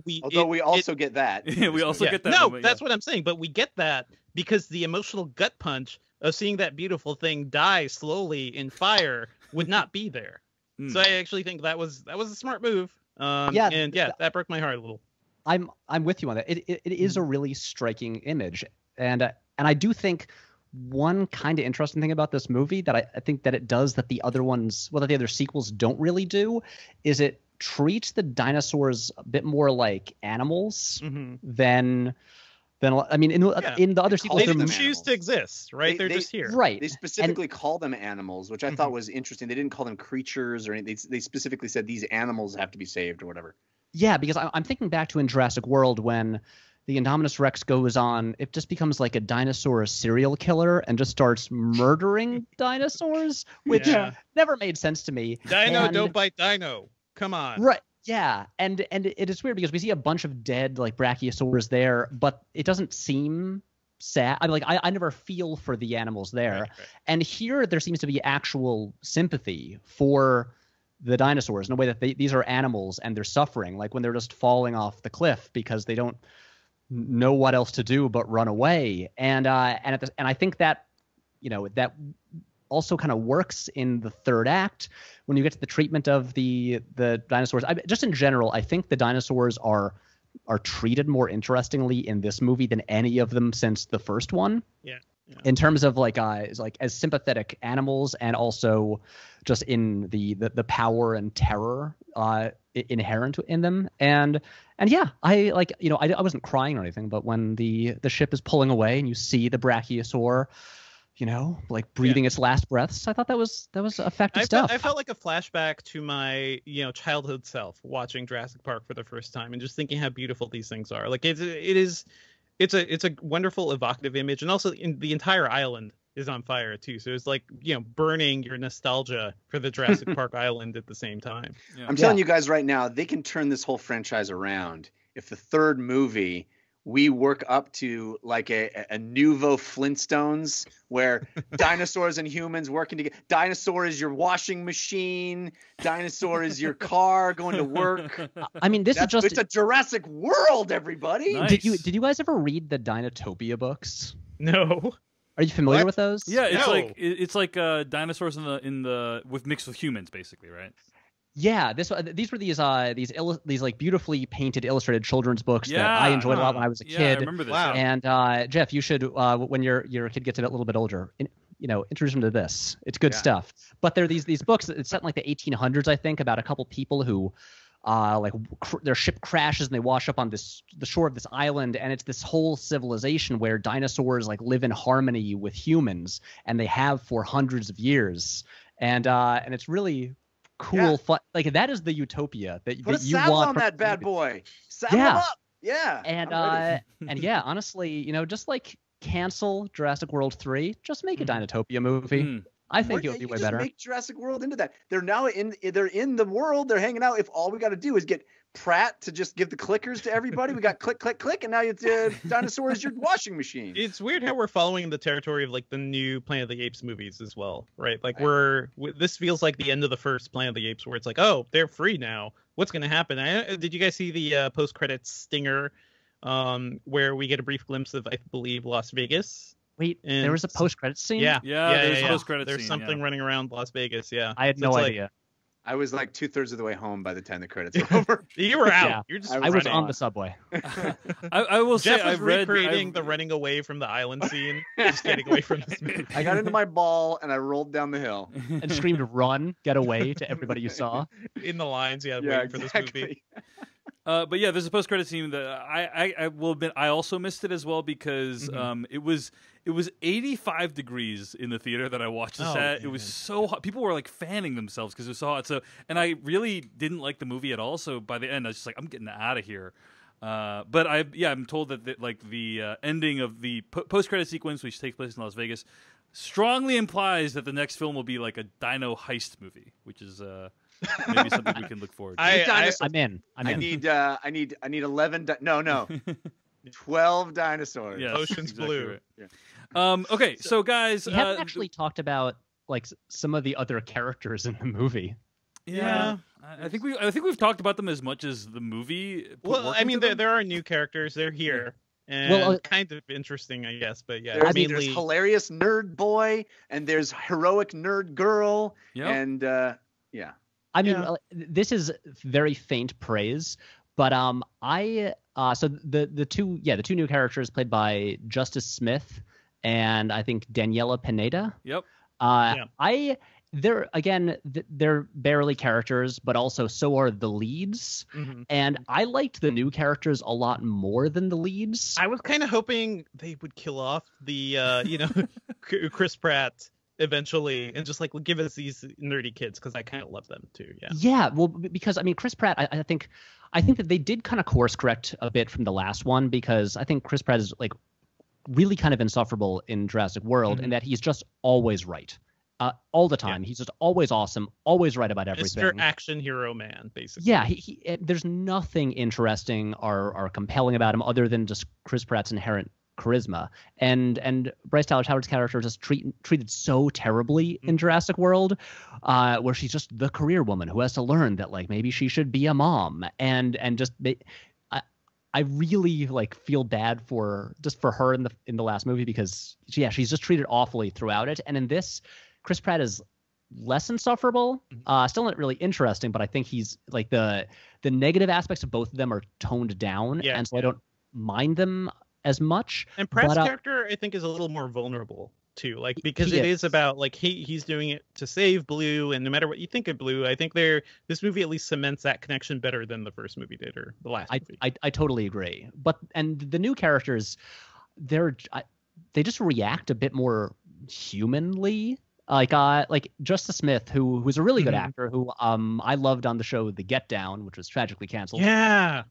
We also get that. Yeah, we also get that. No, moment, that's what I'm saying. But we get that because the emotional gut punch of seeing that beautiful thing die slowly in fire would not be there. So I actually think that was a smart move. That broke my heart a little. I'm with you on that. It is a really striking image, and I do think one kind of interesting thing about this movie that I think that it does that the other sequels don't really do is it treats the dinosaurs a bit more like animals than I mean in the other sequels they didn't choose to exist, right? They're just here, right? They specifically call them animals, which I thought was interesting. They didn't call them creatures or anything. They specifically said these animals have to be saved or whatever. Yeah, because I'm thinking back to in Jurassic World when the Indominus Rex goes on, it just becomes like a dinosaur serial killer and just starts murdering dinosaurs, which never made sense to me. Don't bite dino. Come on. Right. Yeah. And it is weird because we see a bunch of dead like brachiosaurs there, but it doesn't seem sad. I never feel for the animals there. Right. And here there seems to be actual sympathy for the dinosaurs in a way that these are animals and they're suffering, like when they're just falling off the cliff because they don't know what else to do but run away. And I think that that also kind of works in the third act when you get to the treatment of the dinosaurs. Just in general, I think the dinosaurs are treated more interestingly in this movie than any of them since the first one. Yeah. In terms of as sympathetic animals, and also just in the power and terror inherent in them. And yeah, I wasn't crying or anything, but when the ship is pulling away and you see the brachiosaur, breathing its last breaths, I thought that was effective stuff. I felt like a flashback to my childhood self watching Jurassic Park for the first time and just thinking how beautiful these things are. Like it's a wonderful evocative image, and also the entire island is on fire too. So it's like burning your nostalgia for the Jurassic Park island at the same time. Yeah. I'm telling you guys right now, they can turn this whole franchise around if the third movie we work up to like a nouveau Flintstones where dinosaurs and humans working together. Dinosaur is your washing machine. Dinosaur is your car going to work. I mean, it's a Jurassic World, everybody. Nice. Did you guys ever read the Dinotopia books? No. Are you familiar with those? Yeah, it's like dinosaurs with mixed with humans, basically, right? Yeah, these were these like beautifully painted illustrated children's books that I enjoyed a lot when I was a kid. I remember this. Wow. And Jeff, you should when your kid gets a little bit older, introduce him to this. It's good stuff. But there are these books. It's set in like the 1800s, I think, about a couple people who their ship crashes and they wash up on the shore of this island, and it's this whole civilization where dinosaurs like live in harmony with humans, and they have for hundreds of years, and it's really cool, fun. Like that is the utopia that you want. Put a saddle on that bad boy. Saddle him up. Yeah. And yeah, honestly, just like cancel Jurassic World 3, just make a Dinotopia movie. I think it would be way better. Make Jurassic World into that. They're now they're in the world. They're hanging out. If all we got to do is get Pratt to just give the clickers to everybody, we got click, click, click, and now it's dinosaur is your washing machine. It's weird how we're following the territory of like the new Planet of the Apes movies as well, right? Like this feels like the end of the first Planet of the Apes, where it's like, oh, they're free now. What's going to happen? Did you guys see the post-credits stinger, where we get a brief glimpse of, I believe, Las Vegas? Wait, there was a post-credits scene? Yeah. There's a post-credits scene. There's something running around Las Vegas. Yeah, I had no idea. I was like 2/3 of the way home by the time the credits were over. You were out. Yeah. You're just I was running. on the subway. I will say Jeff was I've read recreating the running away from the island scene, just getting away from this movie. I got into my ball and I rolled down the hill. And screamed "Run, get away" to everybody you saw. In the lines, yeah, Yeah, waiting for this movie. exactly. But yeah, there's a post-credit scene that I will admit I also missed it as well because it was 85 degrees in the theater that I watched this at. It was so hot. People were like fanning themselves because it was so hot. So, and I really didn't like the movie at all. So by the end, I was just like, I'm getting out of here. But I'm told that the ending of the post-credit sequence, which takes place in Las Vegas, strongly implies that the next film will be like a dino heist movie, which is maybe something we can look forward to. I'm in. I need 11. No, 12 dinosaurs. Yes, Ocean's exactly Blue. right. Yeah. Okay, so guys, We haven't actually talked about like some of the other characters in the movie. Yeah, I think we've talked about them as much as the movie. Well, I mean, there are new characters. They're here. And kind of interesting, I guess. But yeah, There's hilarious nerd boy, and there's heroic nerd girl, and yeah. I mean, this is very faint praise, but so the two new characters played by Justice Smith and I think Daniela Pineda. Yep. They're barely characters, but also so are the leads. Mm-hmm. And I liked the new characters a lot more than the leads. I was kind of hoping they would kill off the Chris Pratt eventually and just like give us these nerdy kids because I kind of love them too. Yeah, well, because I mean, Chris Pratt, I think that they did kind of course correct a bit from the last one because I think Chris Pratt is like really kind of insufferable in Jurassic World in that he's just always right. All the time. He's just always awesome, always right about everything. Mr. Action Hero Man, basically. Yeah, there's nothing interesting or compelling about him other than just Chris Pratt's inherent charisma. And Bryce Dallas Howard's character just treated so terribly in Jurassic World, where she's just the career woman who has to learn that like maybe she should be a mom and just. I really like feel bad for her in the last movie because she's just treated awfully throughout it. And in this, Chris Pratt is less insufferable, still not really interesting, but I think he's like the negative aspects of both of them are toned down, and so I don't mind them as much. And Pratt's character, I think, is a little more vulnerable too, like because it is about like he's doing it to save Blue, and no matter what you think of Blue, I think this movie at least cements that connection better than the first movie did or the last movie. I totally agree, and the new characters, they just react a bit more humanly. Like Justice Smith, who's a really good actor, who I loved on the show The Get Down, which was tragically canceled. Yeah,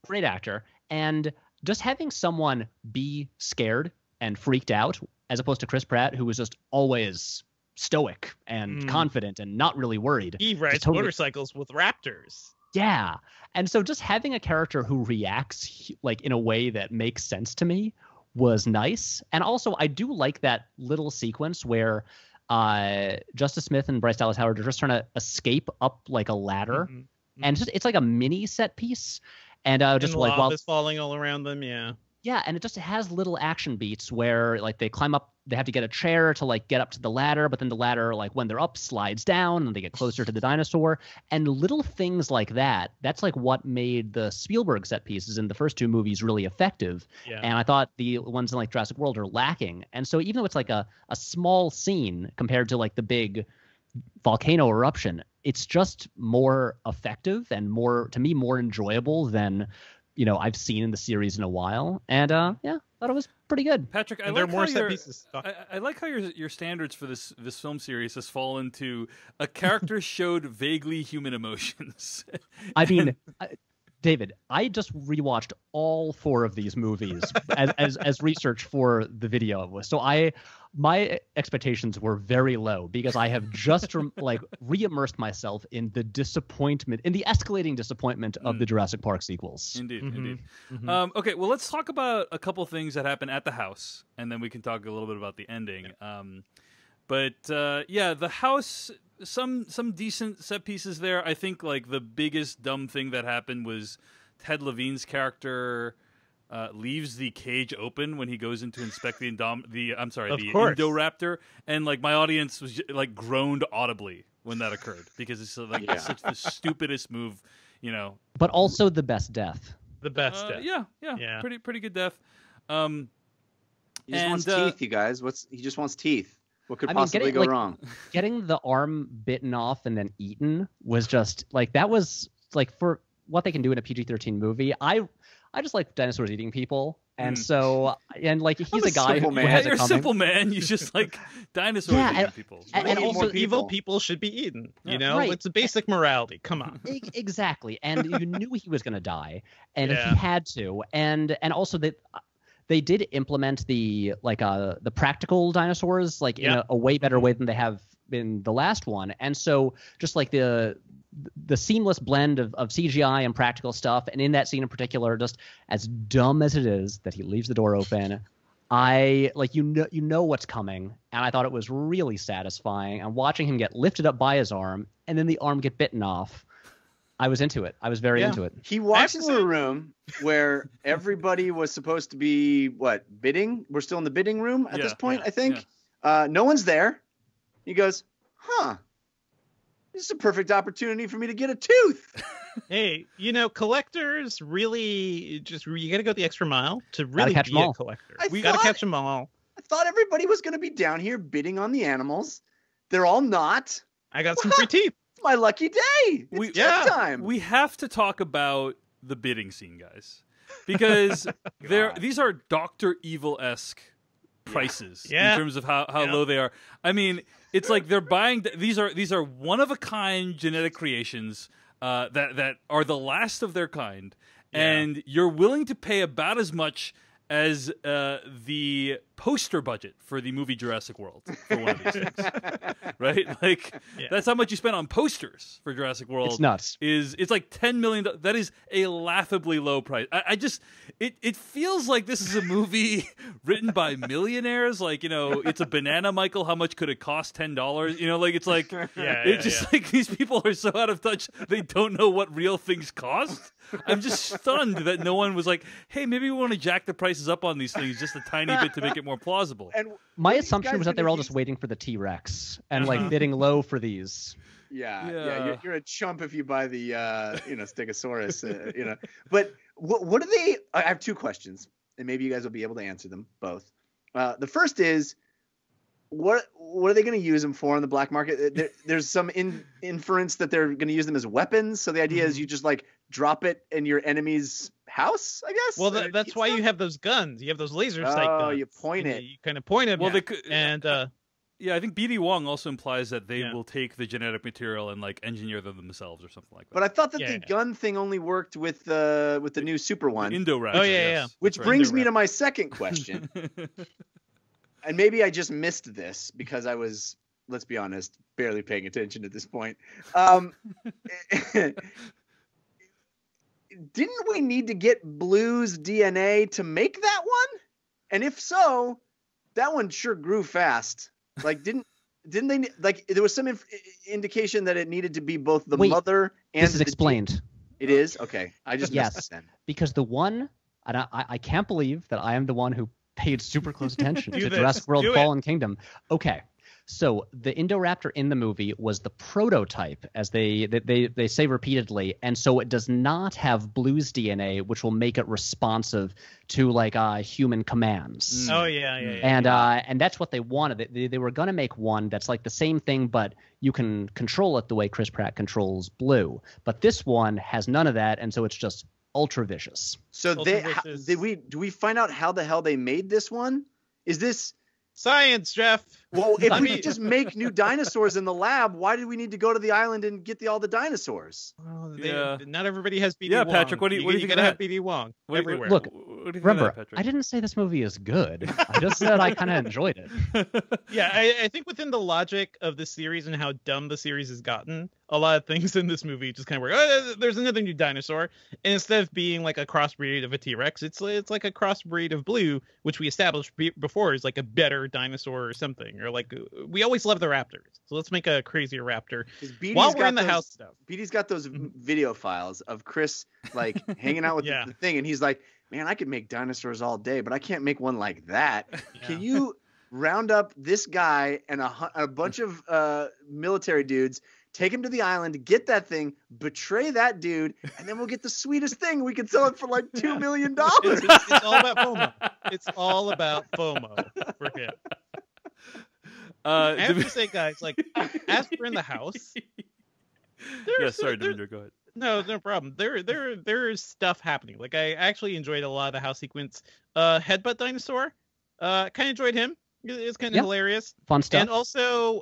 great actor, and just having someone be scared and freaked out, as opposed to Chris Pratt, who was just always stoic and confident and not really worried. He rides motorcycles with raptors. Yeah, and so just having a character who reacts like in a way that makes sense to me was nice. And also I do like that little sequence where Justice Smith and Bryce Dallas Howard are just trying to escape up like a ladder, and it's like a mini set piece, and just and like lava's falling all around them. Yeah, and it just has little action beats where like they climb up, they have to get a chair to like get up to the ladder, but then the ladder, like when they're up, slides down and they get closer to the dinosaur, and little things like that. That's like what made the Spielberg set pieces in the first two movies really effective. Yeah. And I thought the ones in like Jurassic World are lacking. And so even though it's like a small scene compared to like the big volcano eruption, it's just more effective and more enjoyable than I've seen in the series in a while, and thought it was pretty good. Patrick, I like more set pieces. I like how your standards for this film series has fallen to a character showed vaguely human emotions. I mean, David, I just rewatched all 4 of these movies as research for the video. So my expectations were very low because I have just re-immersed myself in the escalating disappointment of the Jurassic Park sequels. Indeed. Mm-hmm. Okay, well, let's talk about a couple things that happen at the house, and then we can talk a little bit about the ending. The house, some decent set pieces there. I think like the biggest dumb thing that happened was Ted Levine's character leaves the cage open when he goes in to inspect the Indoraptor, and like my audience was like groaned audibly when that occurred because it's like Yeah. such the stupidest move, you know. But also the best death. The best death. Yeah, pretty good death. He just wants and, teeth, you guys. He just wants teeth. What could I mean, possibly go wrong? Getting the arm bitten off and then eaten was just like that was like for what they can do in a PG-13 movie. I just like dinosaurs eating people, and so like he's a guy who man. has you're it a coming. simple man. You just like dinosaurs eating people. And also evil people should be eaten. You know, right. it's a basic morality. Come on. Exactly, and you knew he was going to die, and Yeah. he had to, and also that they did implement the practical dinosaurs like in a way better way than they have in the last one, and so just like the seamless blend of CGI and practical stuff, and in that scene in particular, just as dumb as it is that he leaves the door open, I like you know what's coming, and I thought it was really satisfying. And watching him get lifted up by his arm and then the arm get bitten off, I was into it. I was very into it. He walks into a room where everybody was supposed to be bidding. We're still in the bidding room at this point, I think. Yeah. No one's there. He goes, "Huh. This is a perfect opportunity for me to get a tooth." Hey, you know, collectors really you got to go the extra mile to really catch 'em be a all. collector. We got to catch them all. I thought everybody was going to be down here bidding on the animals. They're all not. I got some free teeth. It's my lucky day. It's tip time. We have to talk about the bidding scene, guys, because these are Dr. Evil-esque prices in terms of how low they are. I mean, it's like they're buying these are one of a kind genetic creations that are the last of their kind, and you're willing to pay about as much as the poster budget for the movie Jurassic World for one of these things, right? Like that's how much you spent on posters for Jurassic World. It's nuts. It's like $10 million. That is a laughably low price. I just it feels like this is a movie written by millionaires. Like, you know, it's a banana, Michael. How much could it cost? $10? You know, like it's like like these people are so out of touch. They don't know what real things cost. I'm just stunned that no one was like, hey, maybe we want to jack the prices up on these things just a tiny bit to make it more plausible. And my assumption was that they were all just waiting for the T-Rex and like bidding low for these. Yeah. You're a chump if you buy the Stegosaurus. But what do they? I have two questions, and maybe you guys will be able to answer them both. The first is, what are they going to use them for on the black market? There's some inference that they're going to use them as weapons. So the idea is you just like drop it in your enemy's house, I guess. Well, that's why you have those guns. You have those laser sight guns. Oh, you point it. You kind of point them. Well, they could, and yeah, I think BD Wong also implies that they will take the genetic material and like engineer them themselves or something like that. But I thought that the gun thing only worked with the new super one. Indoraptor. Oh yeah. Which brings me to my second question. And maybe I just missed this because I was, let's be honest, barely paying attention at this point. Didn't we need to get Blue's DNA to make that one? And if so, that one sure grew fast. Like, didn't they, like, there was some indication that it needed to be both the mother and this is explained. It is? Okay. I just missed it then. Because the one, and I can't believe that I am the one who paid super close attention to Jurassic World Fallen Kingdom. Okay. So the Indoraptor in the movie was the prototype, as they say repeatedly, and so it does not have Blue's DNA, which will make it responsive to like human commands. Oh yeah. And that's what they wanted. They were gonna make one that's like the same thing, but you can control it the way Chris Pratt controls Blue. But this one has none of that, and so it's just ultra vicious. So do we find out how the hell they made this one? Is this science, Jeff? Well, if we could just make new dinosaurs in the lab, why did we need to go to the island and get all the dinosaurs? Well, not everybody has BD Yeah, Wong. Patrick, what do you think You of gotta that? have BD Wong everywhere. Look, What do you think of remember, that, Patrick? I didn't say this movie is good. I just said I kind of enjoyed it. Yeah, I think within the logic of the series and how dumb the series has gotten, a lot of things in this movie just kind of work. Oh, there's another new dinosaur, and instead of being like a crossbreed of a T-Rex, it's like a crossbreed of Blue, which we established before is like a better dinosaur or something. Or like we always love the raptors, so let's make a crazier raptor. While we're in the house stuff, BD's got those video files of Chris like hanging out with the thing, and he's like, "Man, I could make dinosaurs all day, but I can't make one like that." Yeah. round up this guy and a bunch of military dudes, take him to the island, get that thing, betray that dude, and then we'll get the sweetest thing. We can sell it for like $2 million. It's all about FOMO. It's all about FOMO for him. I have to say, guys, like, as we're in the house, sorry, Demeter, go ahead. No problem. There is stuff happening. Like, I actually enjoyed a lot of the house sequence. Headbutt Dinosaur, kind of enjoyed him. It's kind of hilarious. Fun stuff. And also,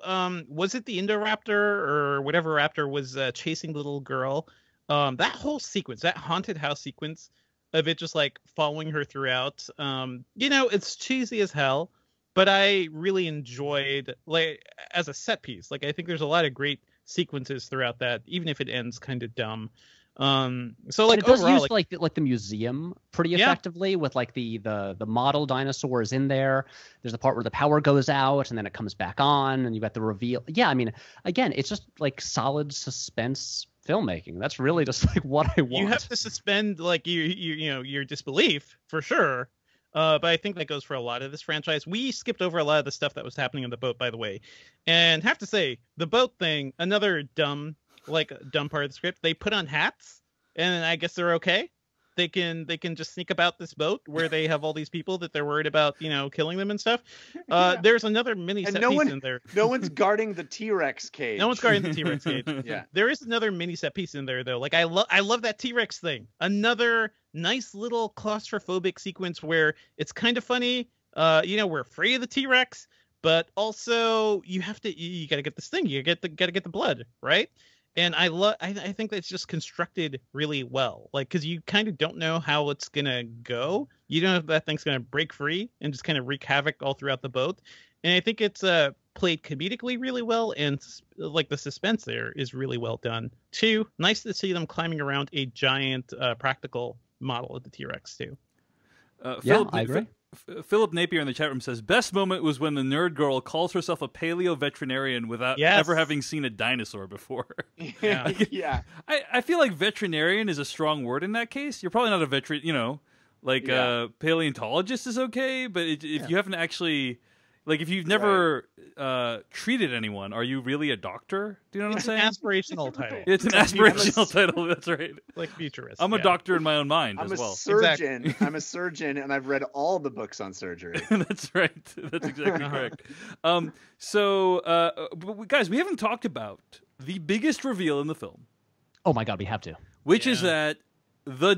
was it the Indoraptor or whatever raptor was chasing the little girl? That whole sequence, that haunted house sequence of it just like following her throughout. It's cheesy as hell, but I really enjoyed, like, as a set piece. Like, I think there's a lot of great sequences throughout that, even if it ends kind of dumb. So like it does overall, use like the museum pretty effectively with like the model dinosaurs in there. There's the part where the power goes out and then it comes back on and you got the reveal. Yeah, I mean, again, it's just like solid suspense filmmaking. That's really just like what I want. You have to suspend like your disbelief for sure. But I think that goes for a lot of this franchise. We skipped over a lot of the stuff that was happening on the boat, by the way, and have to say the boat thing, another dumb part of the script. They put on hats, and I guess they're okay. They can just sneak about this boat where they have all these people that they're worried about, killing them and stuff. There's another mini set piece in there. No one's guarding the T-Rex cage. No one's guarding the T-Rex cage. Yeah. There is another mini set piece in there though. Like I love that T-Rex thing. Another nice little claustrophobic sequence where it's kind of funny. We're afraid of the T-Rex, but also you got to get this thing. You got to get the blood, right? And I think that's just constructed really well. Like, because you kind of don't know how it's going to go. You don't know if that thing's going to break free and just kind of wreak havoc all throughout the boat. And I think it's played comedically really well. And like the suspense there is really well done too. Nice to see them climbing around a giant practical model of the T-Rex too. I agree. Philip Napier in the chat room says, best moment was when the nerd girl calls herself a paleo veterinarian without ever having seen a dinosaur before. Yeah. Yeah. I feel like veterinarian is a strong word in that case. You're probably not a paleontologist is okay, but if you haven't actually, like, if you've never treated anyone, are you really a doctor? Do you know what I'm saying? It's an aspirational title. It's an aspirational title. That's right. Like futurist. I'm a doctor in my own mind as well. Surgeon. Exactly. I'm a surgeon, and I've read all the books on surgery. That's right. That's exactly correct. Guys, we haven't talked about the biggest reveal in the film. Oh my God, we have to. Which is that the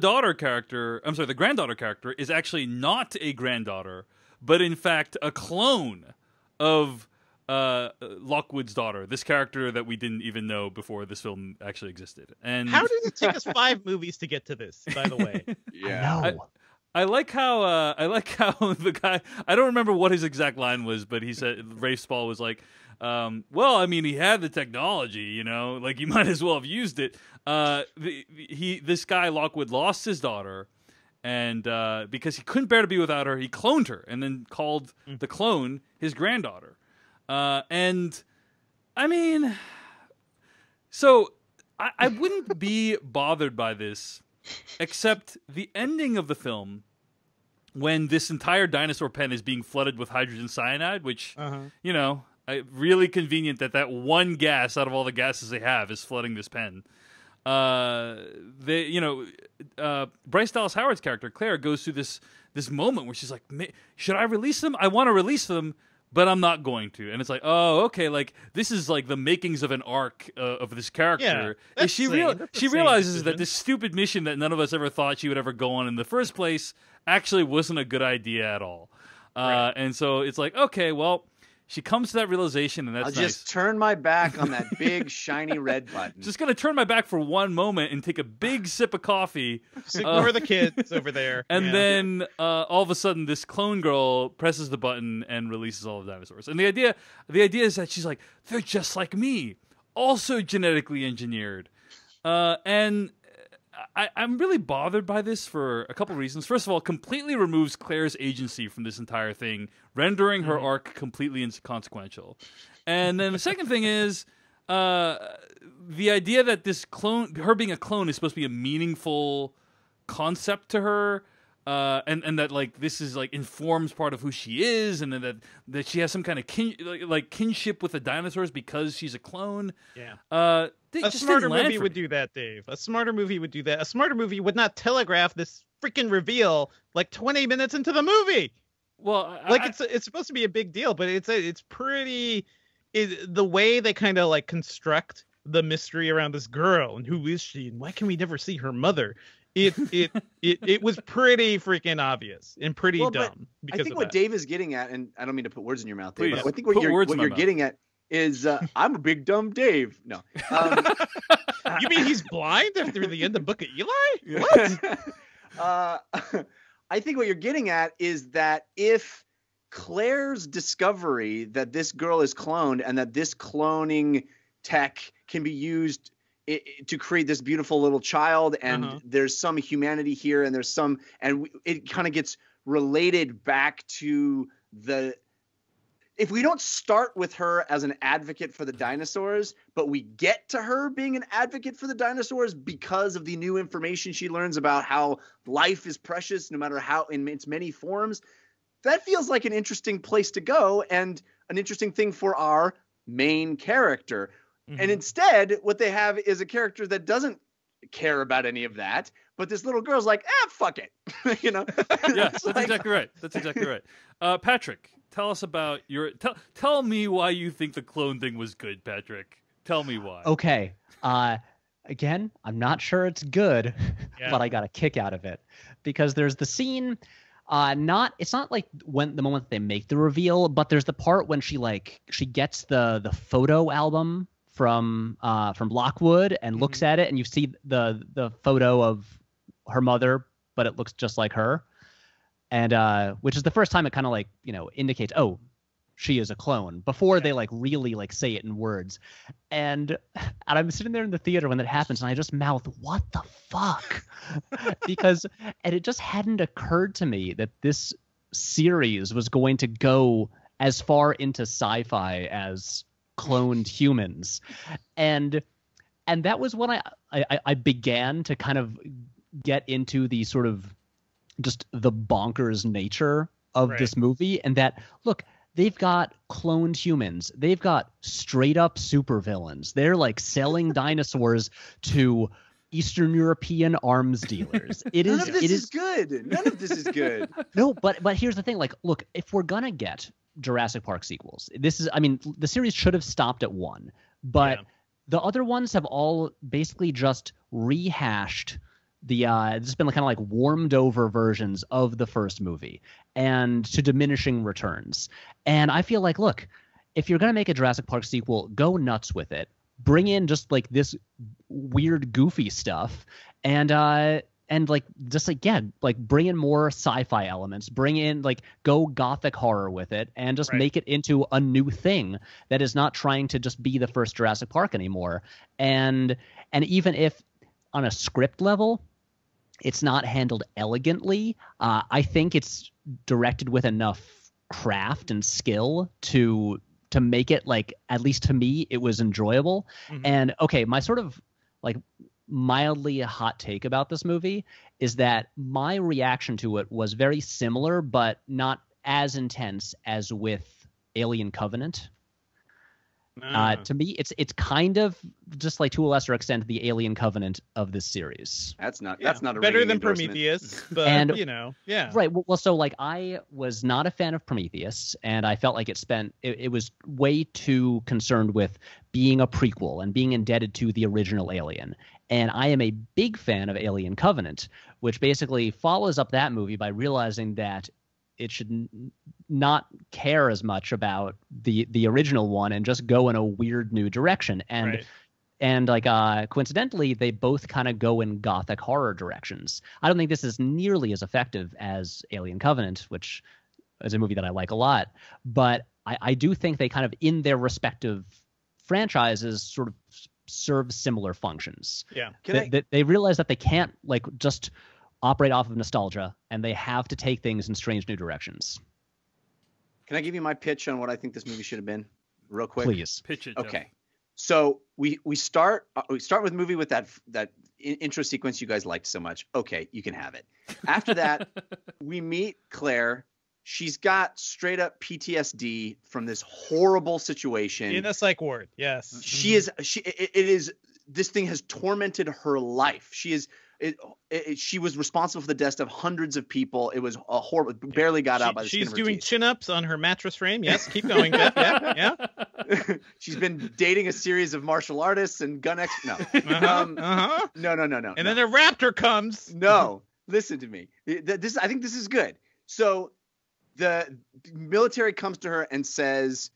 granddaughter character is actually not a granddaughter, but in fact a clone of Lockwood's daughter, this character that we didn't even know before this film actually existed. And how did it take us 5 movies to get to this, by the way? Yeah. I know. I like how the guy, I don't remember what his exact line was, but he said, Rafe Spall was like, well, I mean, he had the technology, like you might as well have used it. This guy Lockwood lost his daughter, and because he couldn't bear to be without her, he cloned her and then called the clone his granddaughter. And I mean, so I wouldn't be bothered by this, except the ending of the film, when this entire dinosaur pen is being flooded with hydrogen cyanide, which, really convenient that one gas out of all the gases they have is flooding this pen. Bryce Dallas Howard's character, Claire, goes through this moment where she's like, should I release them? I want to release them, but I'm not going to. And it's like, oh, okay, like this is like the makings of an arc of this character. Yeah, she realizes that this stupid mission that none of us ever thought she would ever go on in the first place actually wasn't a good idea at all. Right. And so it's like, okay, well, she comes to that realization, and that's I'll nice. just turn my back on that big shiny red button. Just gonna turn my back for one moment and take a big sip of coffee. Just ignore the kids over there. And then all of a sudden, this clone girl presses the button and releases all the dinosaurs. And the idea is that she's like, they're just like me, also genetically engineered. And I'm really bothered by this for a couple reasons. First of all, it completely removes Claire's agency from this entire thing, rendering her arc completely inconsequential. And then the second thing is the idea that this clone, her being a clone, is supposed to be a meaningful concept to her. and that like this is like informs part of who she is, and then that she has some kind of kinship with the dinosaurs because she's a clone. Yeah. A smarter movie would do that, Dave. A smarter movie would do that. A smarter movie would not telegraph this freaking reveal like 20 minutes into the movie. Well, it's supposed to be a big deal, but it's pretty. The way they kind of like construct the mystery around this girl and who is she and why can we never see her mother? It was pretty freaking obvious and pretty dumb. I think what Dave is getting at, and I don't mean to put words in your mouth, Dave, Please, but I think what you're getting at is I'm a big dumb Dave. No. You mean he's blind after the end of Book of Eli? What? I think what you're getting at is that if Claire's discovery that this girl is cloned and that this cloning tech can be used to create this beautiful little child, and there's some humanity here, and there's some, and it kind of gets related back to if we don't start with her as an advocate for the dinosaurs, but we get to her being an advocate for the dinosaurs because of the new information she learns about how life is precious no matter how in its many forms, that feels like an interesting place to go and an interesting thing for our main character. And instead, what they have is a character that doesn't care about any of that, but this little girl's like, fuck it. You know? Yeah, that's exactly right. That's exactly right. Patrick, tell us about tell me why you think the clone thing was good, Patrick. Tell me why. Okay. Again, I'm not sure it's good, but I got a kick out of it because there's the scene. It's not like when the moment they make the reveal, but there's the part when she gets the photo album from Lockwood and looks at it, and you see the photo of her mother, but it looks just like her, and which is the first time it kind of like indicates, oh, she is a clone before they like really like say it in words, and I'm sitting there in the theater when that happens, and I just mouth, what the fuck, because it just hadn't occurred to me that this series was going to go as far into sci-fi as cloned humans, and that was when I began to kind of get into the sort of just the bonkers nature of this movie, and that look, they've got cloned humans, they've got straight up supervillains, they're like selling dinosaurs to Eastern European arms dealers. None of this is good. None of this is good. No, but here's the thing, like, look, if we're gonna get Jurassic Park sequels, the series should have stopped at 1, but the other ones have all basically just rehashed it's been kind of like warmed over versions of the first movie and to diminishing returns. And I feel like, look, if you're going to make a Jurassic Park sequel, go nuts with it. Bring in just like this weird, goofy stuff, and like just like like bring in more sci-fi elements, bring in like go gothic horror with it, and just make it into a new thing that is not trying to just be the first Jurassic Park anymore. And even if on a script level it's not handled elegantly, I think it's directed with enough craft and skill to make it, like, at least to me, it was enjoyable. And okay, my sort of like mildly hot take about this movie is that my reaction to it was very similar, but not as intense as with Alien Covenant. To me, it's kind of just like, to a lesser extent, the Alien Covenant of this series. That's not a better than endorsement. Prometheus, but and, right. Well, so like I was not a fan of Prometheus, and I felt like it was way too concerned with being a prequel and being indebted to the original Alien. And I am a big fan of Alien Covenant, which basically follows up that movie by realizing that it should not care as much about the original one and just go in a weird new direction. And like coincidentally, they both kind of go in gothic horror directions. I don't think this is nearly as effective as Alien Covenant, which is a movie that I like a lot. But I do think they kind of, in their respective franchises, sort of serve similar functions. Yeah. They realize that they can't like just operate off of nostalgia, and they have to take things in strange new directions. Can I give you my pitch on what I think this movie should have been, real quick? Please. Pitch it. Okay. So we start with the movie with that intro sequence you guys liked so much. Okay, you can have it. After that, we meet Claire. She's got straight up PTSD from this horrible situation in a psych ward. Yes, she is. This thing has tormented her life. She was responsible for the deaths of hundreds of people. It was a horrible. Barely got out by the skin of her teeth. She's doing chin-ups on her mattress frame. Yes, keep going, Jeff. Yeah. She's been dating a series of martial artists and gun No. No. And then a raptor comes. No, listen to me. I think this is good. So the military comes to her and says,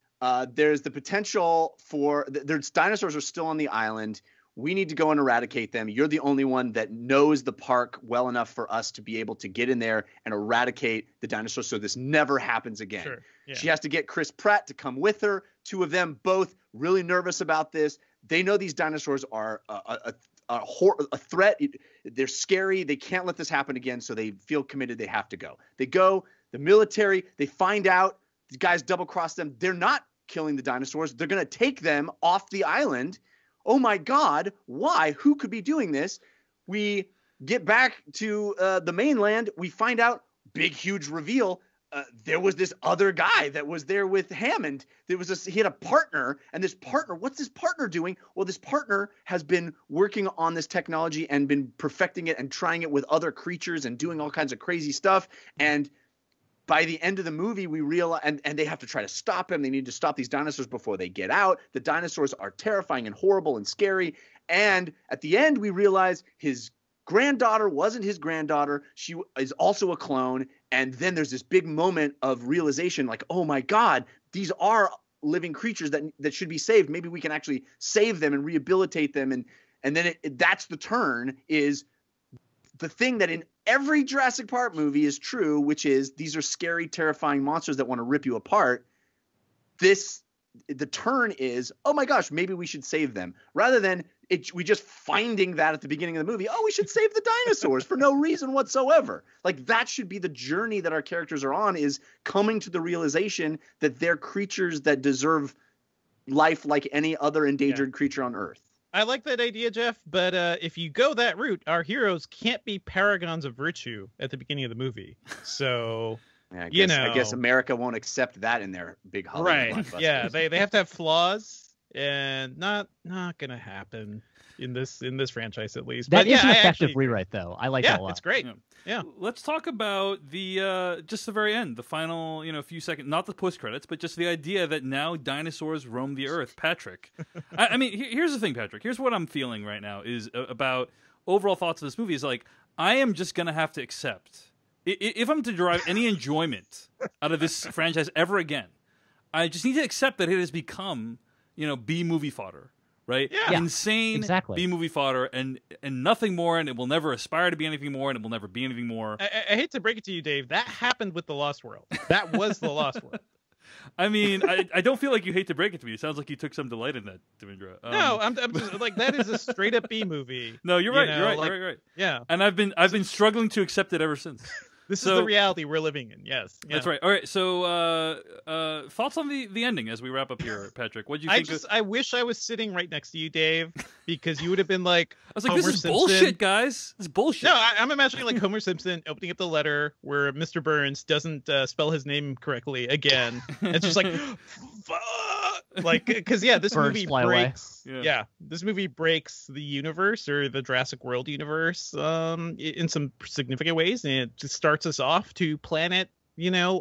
"There's the potential for there's dinosaurs are still on the island. We need to go and eradicate them. You're the only one that knows the park well enough for us to be able to get in there and eradicate the dinosaurs so this never happens again." Sure. Yeah. She has to get Chris Pratt to come with her. Two of them both really nervous about this. They know these dinosaurs are a threat. They're scary. They can't let this happen again, so they feel committed. They have to go. They go. The military, they find out. The guys double-cross them. They're not killing the dinosaurs. They're going to take them off the island. Oh my God, why? Who could be doing this? We get back to the mainland. We find out, big, huge reveal. There was this other guy that was there with Hammond. He had a partner, and this partner, what's this partner doing? Well, this partner has been working on this technology and been perfecting it and trying it with other creatures and doing all kinds of crazy stuff. And by the end of the movie, we realize, and they have to try to stop him. They need to stop these dinosaurs before they get out. The dinosaurs are terrifying and horrible and scary. And at the end, we realize his granddaughter wasn't his granddaughter. She is also a clone. And then there's this big moment of realization, like, oh my God, these are living creatures that should be saved. Maybe we can actually save them and rehabilitate them. And then that's the turn, is the thing that in every Jurassic Park movie is true, which is these are scary, terrifying monsters that want to rip you apart. The turn is, oh my gosh, maybe we should save them, rather than we just finding that at the beginning of the movie. Oh, we should save the dinosaurs for no reason whatsoever. Like, that should be the journey that our characters are on, is coming to the realization that they're creatures that deserve life like any other endangered creature on Earth. I like that idea, Jeff, but if you go that route, our heroes can't be paragons of virtue at the beginning of the movie. So, I guess America won't accept that in their big Hollywood blockbuster. Yeah, they have to have flaws, and not gonna happen in this franchise, at least. That is an effective rewrite, though. I like that a lot. It's great. Yeah. Let's talk about the just the very end, the final few seconds, not the post credits, but just the idea that now dinosaurs roam the earth. Patrick, I mean, here's the thing, Patrick. Here's what I'm feeling right now is about overall thoughts of this movie. Is like, I am just gonna have to accept, if I'm to derive any enjoyment out of this franchise ever again, I just need to accept that it has become B movie fodder. Right? Yeah. Insane B-movie fodder and nothing more, and it will never aspire to be anything more, and it will never be anything more. I hate to break it to you, Dave. That happened with The Lost World. That was The Lost World. I mean, I don't feel like you hate to break it to me. It sounds like you took some delight in that, Devindra. No, I'm just like, that is a straight up B movie. No, you're right. You're right. Yeah. And I've been struggling to accept it ever since. This is the reality we're living in. Yes, that's right. All right. So, thoughts on the ending as we wrap up here, Patrick? What do you think? I wish I was sitting right next to you, Dave, because you would have been like, I was like, Homer Simpson. Bullshit, guys. This is bullshit. No, I'm imagining like Homer Simpson opening up the letter where Mr. Burns doesn't spell his name correctly again. It's just like, fuck. Like, because this movie breaks. This movie breaks the universe, or the Jurassic World universe, in some significant ways, and it just starts us off to Planet,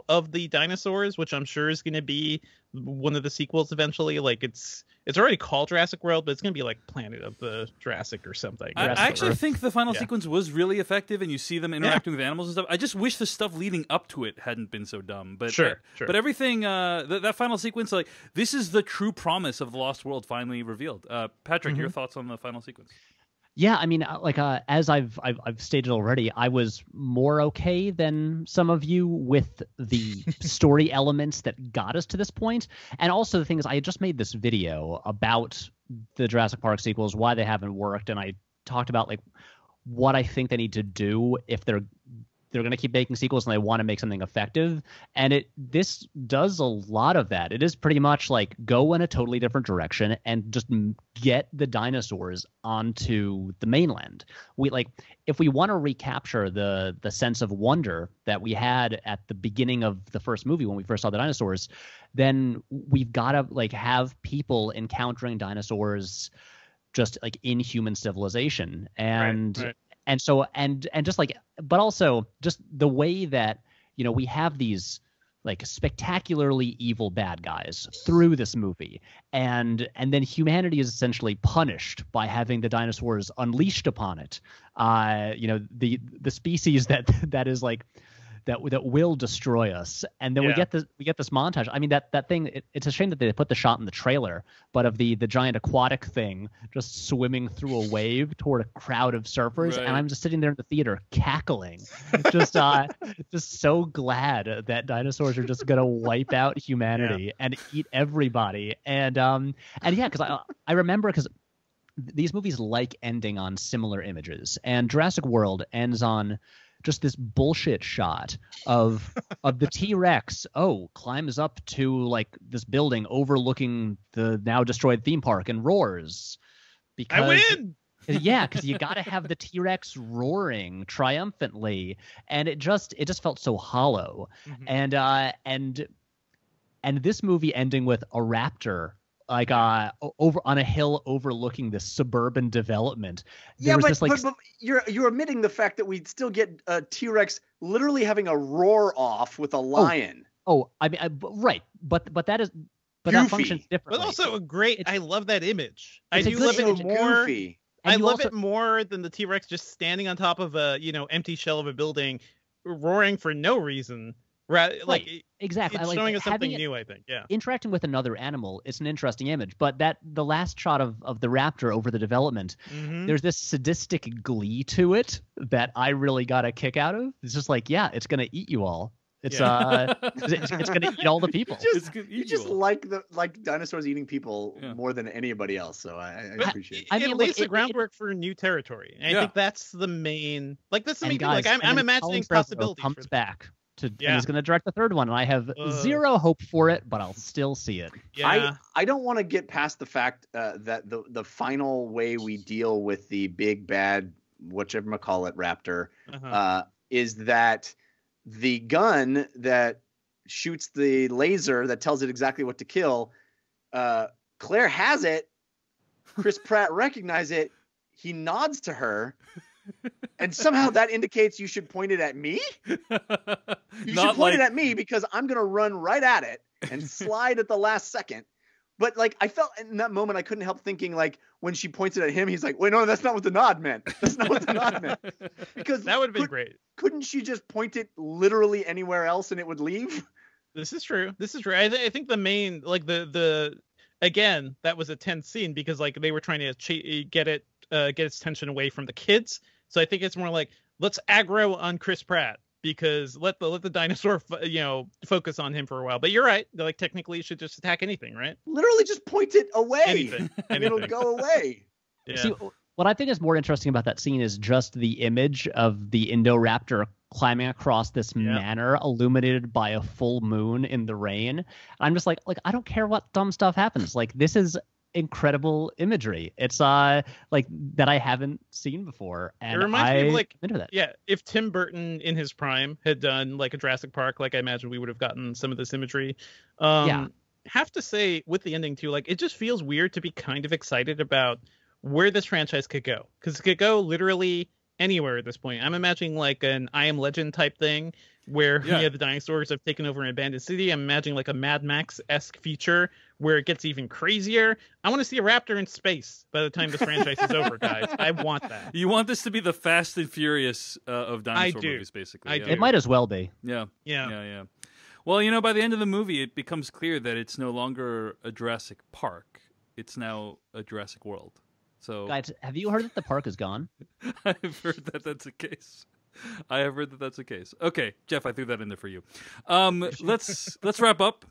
of the Dinosaurs, which I'm sure is going to be one of the sequels eventually. Like, it's already called Jurassic World, but it's going to be like Planet of the Jurassic or something. I actually think the final sequence was really effective, and you see them interacting with animals and stuff. I just wish the stuff leading up to it hadn't been so dumb. But sure. But everything, that final sequence, like, this is the true promise of the Lost World finally revealed. Patrick, your thoughts on the final sequence? Yeah, I mean, as I've stated already, I was more okay than some of you with the story elements that got us to this point. And also the thing is, I had just made this video about the Jurassic Park sequels, why they haven't worked, and I talked about like what I think they need to do if they're they're going to keep making sequels and they want to make something effective. And this does a lot of that. It is pretty much like go in a totally different direction and just get the dinosaurs onto the mainland. If we want to recapture the sense of wonder that we had at the beginning of the first movie when we first saw the dinosaurs, then we've got to like have people encountering dinosaurs just like in human civilization. And Right. and so and just like, but also just the way that, you know, we have these like spectacularly evil bad guys through this movie, and then humanity is essentially punished by having the dinosaurs unleashed upon it. You know, the species that is like that will destroy us. And then we get this montage. I mean, that thing, it's a shame that they put the shot in the trailer, but of the giant aquatic thing just swimming through a wave toward a crowd of surfers. Right. And I'm just sitting there in the theater cackling, just so glad that dinosaurs are just going to wipe out humanity and eat everybody. And yeah, because I remember, because these movies like ending on similar images, and Jurassic World ends on just this bullshit shot of the T-Rex climbs up to like this building overlooking the now destroyed theme park and roars. Because, I win. Yeah, because you got to have the T-Rex roaring triumphantly, and it just felt so hollow. Mm-hmm. And this movie ending with a raptor like over on a hill overlooking this suburban development. But you're omitting the fact that we'd still get a T-Rex literally having a roar off with a lion. I mean, right, but that is, but that functions differently. But also a great. I love that image. I It's a do good love it image. more. Goofy. I And you love also- it more than the T-Rex just standing on top of a empty shell of a building, roaring for no reason. Right, like exactly. it's Like, showing us something having new. I think, yeah. Interacting with another animal, it's an interesting image. But the last shot of the raptor over the development, Mm-hmm. there's this sadistic glee to it that I really got a kick out of. It's just like, yeah, it's gonna eat you all. It's it's gonna eat all the people. You just like dinosaurs eating people more than anybody else. So I appreciate it. I mean, it lays like, the groundwork for new territory. And I think that's the main. Like that's the main And thing. guys, Like and I'm then imagining Colin Trevorrow possibilities. comes For this. back. And Yeah. he's going to direct the third one, and I have zero hope for it, but I'll still see it. Yeah. I don't want to get past the fact that the final way we deal with the big bad, whichever call it, raptor, is that the gun that shoots the laser that tells it exactly what to kill, Claire has it. Chris Pratt recognizes it. He nods to her. And somehow that indicates you should point it at me? You should point it at me because I'm going to run right at it and slide at the last second. But like I felt in that moment, I couldn't help thinking like when she points it at him, he's like, wait, no, that's not what the nod meant. That's not what the nod meant. Because that would have been great. Couldn't she just point it literally anywhere else and it would leave? This is true. I think the main, like the again, that was a tense scene because like they were trying to get its attention away from the kids. So I think it's more like, let's aggro on Chris Pratt because let the dinosaur focus on him for a while. But you're right. Like technically, you should just attack anything, right? Literally, just point it away, Anything. and it'll go away. Yeah. See, what I think is more interesting about that scene is just the image of the Indoraptor climbing across this manor illuminated by a full moon in the rain. I'm just like I don't care what dumb stuff happens. Like this is incredible imagery. It's like that I haven't seen before, and it reminds me of like into that. Yeah, if Tim Burton in his prime had done like a Jurassic Park, like I imagine we would have gotten some of this imagery. Have to say with the ending too, like it just feels weird to be kind of excited about where this franchise could go because it could go literally anywhere at this point. I'm imagining like an I Am Legend type thing where the dinosaurs have taken over an abandoned city. I'm imagining like a Mad Max-esque future where it gets even crazier. I want to see a raptor in space by the time this franchise is over, guys. I want that. You want this to be the Fast and Furious of dinosaur movies, basically. I do. It might as well be. Yeah. Yeah. Well, by the end of the movie, it becomes clear that it's no longer a Jurassic Park. It's now a Jurassic World. So, guys, have you heard that the park is gone? I've heard that that's the case. I have heard that that's the case. Okay, Jeff, I threw that in there for you. Let's wrap up.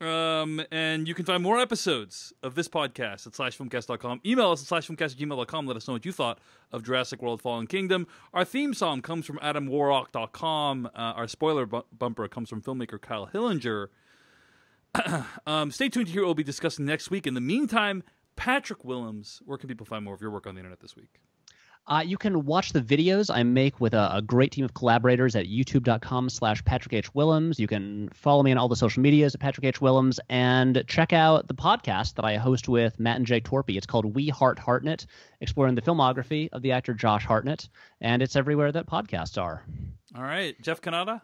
And you can find more episodes of this podcast at /filmcast.com. Email us at /filmcast@gmail.com. Let us know what you thought of Jurassic World Fallen Kingdom. Our theme song comes from AdamWarrock.com. Our spoiler bumper comes from filmmaker Kyle Hillinger. Stay tuned to hear what we'll be discussing next week. In the meantime, Patrick Willems, where can people find more of your work on the internet this week? You can watch the videos I make with a great team of collaborators at youtube.com/Patrick H. Willems. You can follow me on all the social medias at Patrick H. Willems, and check out the podcast that I host with Matt and Jake Torpy. It's called We Heart Hartnett, exploring the filmography of the actor Josh Hartnett, and it's everywhere that podcasts are. All right. Jeff Kanata?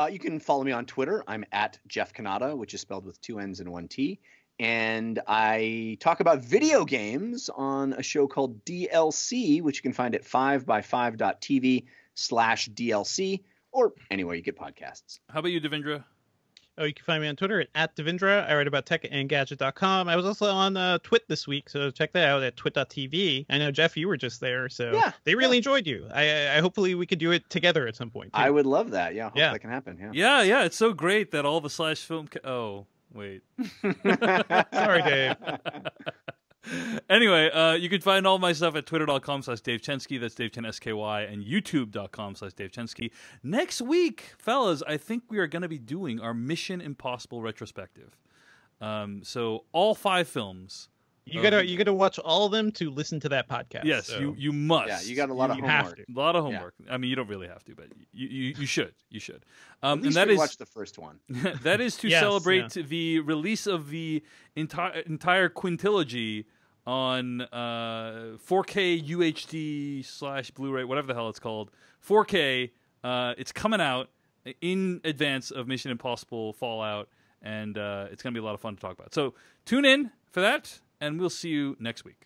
You can follow me on Twitter. I'm at Jeff Kanata, which is spelled with 2 N's and 1 T. And I talk about video games on a show called DLC, which you can find at 5by5.tv/DLC or anywhere you get podcasts. How about you, Devindra? Oh, you can find me on Twitter at Devindra. I write about techandgadget.com. I was also on Twit this week, so check that out at twit.tv. I know, Jeff, you were just there, so yeah, they really enjoyed you. I hopefully we could do it together at some point, too. I would love that. Yeah, hope that can happen. Yeah, it's so great that all the /film... Oh, wait. Sorry, Dave. Anyway, you can find all my stuff at twitter.com/Dave Chensky. That's Dave Chen SKY, and youtube.com/Dave Chensky. Next week, fellas, I think we are going to be doing our Mission Impossible retrospective. So all 5 films. You gotta watch all of them to listen to that podcast. Yes, so. you must. Yeah, you got a lot of homework. A lot of homework. Yeah. I mean, you don't really have to, but you should. You should. At least and watch the first one. That is to celebrate the release of the entire quintilogy on 4K UHD / Blu-ray, whatever the hell it's called. 4K. It's coming out in advance of Mission Impossible Fallout, and it's going to be a lot of fun to talk about. So tune in for that, and we'll see you next week.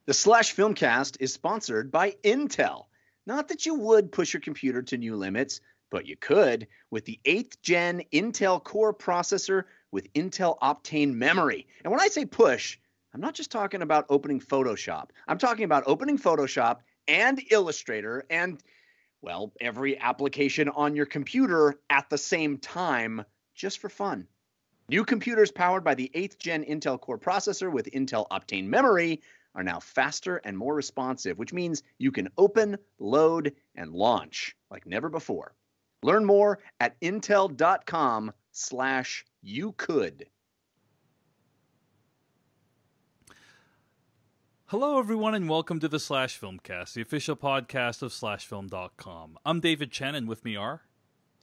The /Filmcast is sponsored by Intel. Not that you would push your computer to new limits, but you could with the 8th gen Intel Core processor with Intel Optane memory. And when I say push, I'm not just talking about opening Photoshop. I'm talking about opening Photoshop and Illustrator and, well, every application on your computer at the same time, just for fun. New computers powered by the 8th gen Intel Core processor with Intel Optane memory are now faster and more responsive, which means you can open, load, and launch like never before. Learn more at intel.com/youcould. Hello, everyone, and welcome to the /Filmcast, the official podcast of /film.com. I'm David Chen, and with me are...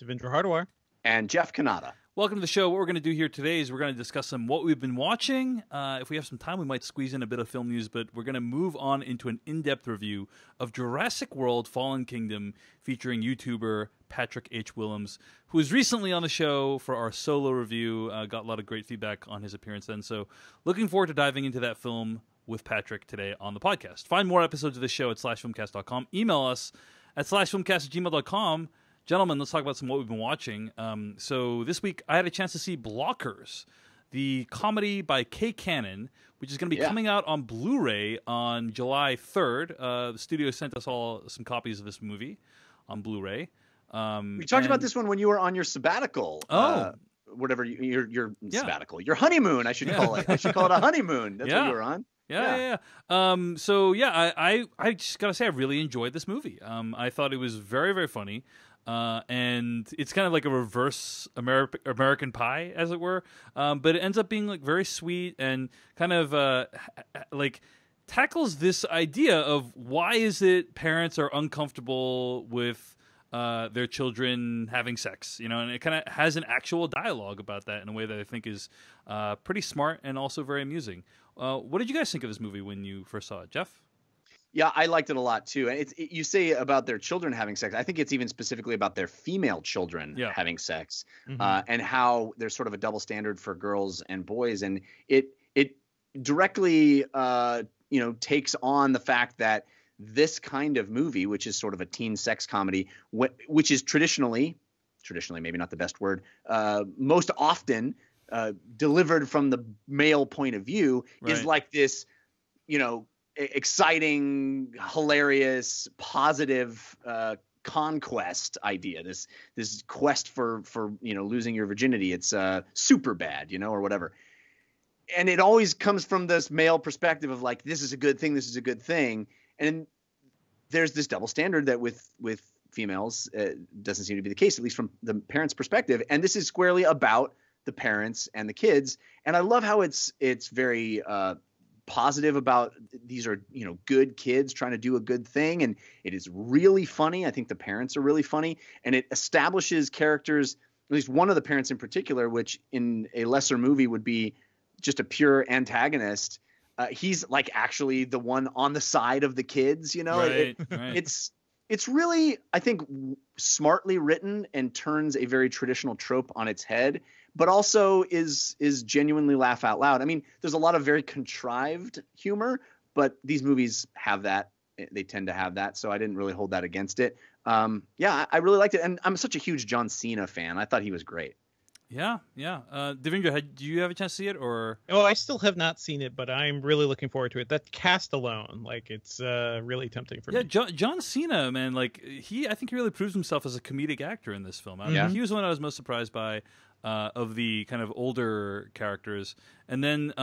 Devindra Hardawar. And Jeff Kanata. Welcome to the show. What we're going to do here today is we're going to discuss some what we've been watching. If we have some time, we might squeeze in a bit of film news, but we're going to move on into an in-depth review of Jurassic World Fallen Kingdom featuring YouTuber Patrick H. Willems, who was recently on the show for our solo review. Got a lot of great feedback on his appearance then. So looking forward to diving into that film with Patrick today on the podcast. Find more episodes of this show at /filmcast.com. Email us at /filmcast@gmail.com. Gentlemen, let's talk about some what we've been watching. So this week, I had a chance to see Blockers, the comedy by Kay Cannon, which is going to be coming out on Blu-ray on July 3rd. The studio sent us all some copies of this movie on Blu-ray. We talked about this one when you were on your sabbatical. Whatever your sabbatical, your honeymoon, I should call it. I should call it a honeymoon. That's what you were on. Yeah. I just gotta say I really enjoyed this movie. I thought it was very, very funny. And it's kind of like a reverse American Pie, as it were. But it ends up being like very sweet and kind of like tackles this idea of why is it parents are uncomfortable with their children having sex, and it kind of has an actual dialogue about that in a way that I think is pretty smart and also very amusing. What did you guys think of this movie when you first saw it, Jeff? Yeah, I liked it a lot too. And you say about their children having sex. I think it's even specifically about their female children having sex, and how there's sort of a double standard for girls and boys, and it directly takes on the fact that this kind of movie, which is sort of a teen sex comedy, which is traditionally maybe not the best word, most often delivered from the male point of view, is like this, exciting, hilarious, positive conquest idea. This quest for losing your virginity. It's super bad, or whatever. And it always comes from this male perspective of like, this is a good thing. This is a good thing. And there's this double standard that with females doesn't seem to be the case, at least from the parents' perspective. And this is squarely about the parents and the kids. And I love how it's very positive about these are good kids trying to do a good thing, and it is really funny. I think the parents are really funny, and it establishes characters, at least one of the parents in particular, which in a lesser movie would be just a pure antagonist. He's like actually the one on the side of the kids, Right. It's really, I think, smartly written and turns a very traditional trope on its head, but also is genuinely laugh out loud. I mean, there's a lot of very contrived humor, but these movies have that. They tend to have that, so I didn't really hold that against it. I really liked it, and I'm such a huge John Cena fan. I thought he was great. Yeah. Devendra, do you have a chance to see it, or? Oh, I still have not seen it, but I'm really looking forward to it. That cast alone, it's really tempting for me. Yeah, John Cena, man, I think he really proves himself as a comedic actor in this film. He was the one I was most surprised by of the kind of older characters. And then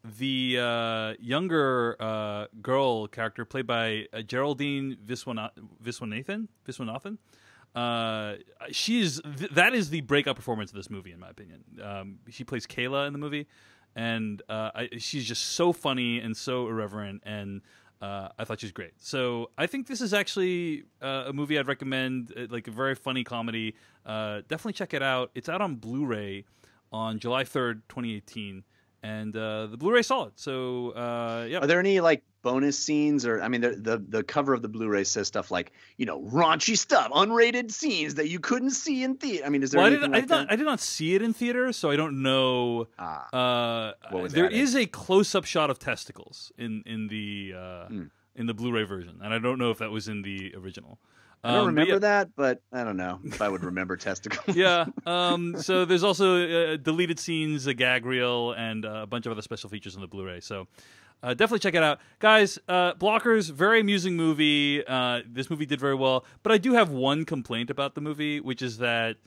the younger girl character played by Geraldine Viswanathan. That is the breakout performance of this movie, in my opinion. She plays Kayla in the movie, and she's just so funny and so irreverent, and I thought she's great. So I think this is actually a movie I'd recommend, like a very funny comedy. Definitely check it out. It's out on Blu-ray on July 3rd, 2018, and the Blu-ray solid. So Are there any bonus scenes, or I mean, the cover of the Blu-ray says stuff like raunchy stuff, unrated scenes that you couldn't see in theater. I mean, is there? Well, I did not see it in theater, so I don't know. What was there that is a close-up shot of testicles in the Blu-ray version, and I don't know if that was in the original. I don't remember that, but I don't know if I would remember testicles. Yeah. So there's also deleted scenes, a gag reel, and a bunch of other special features on the Blu-ray. So definitely check it out. Guys, Blockers, very amusing movie. This movie did very well. But I do have one complaint about the movie, which is that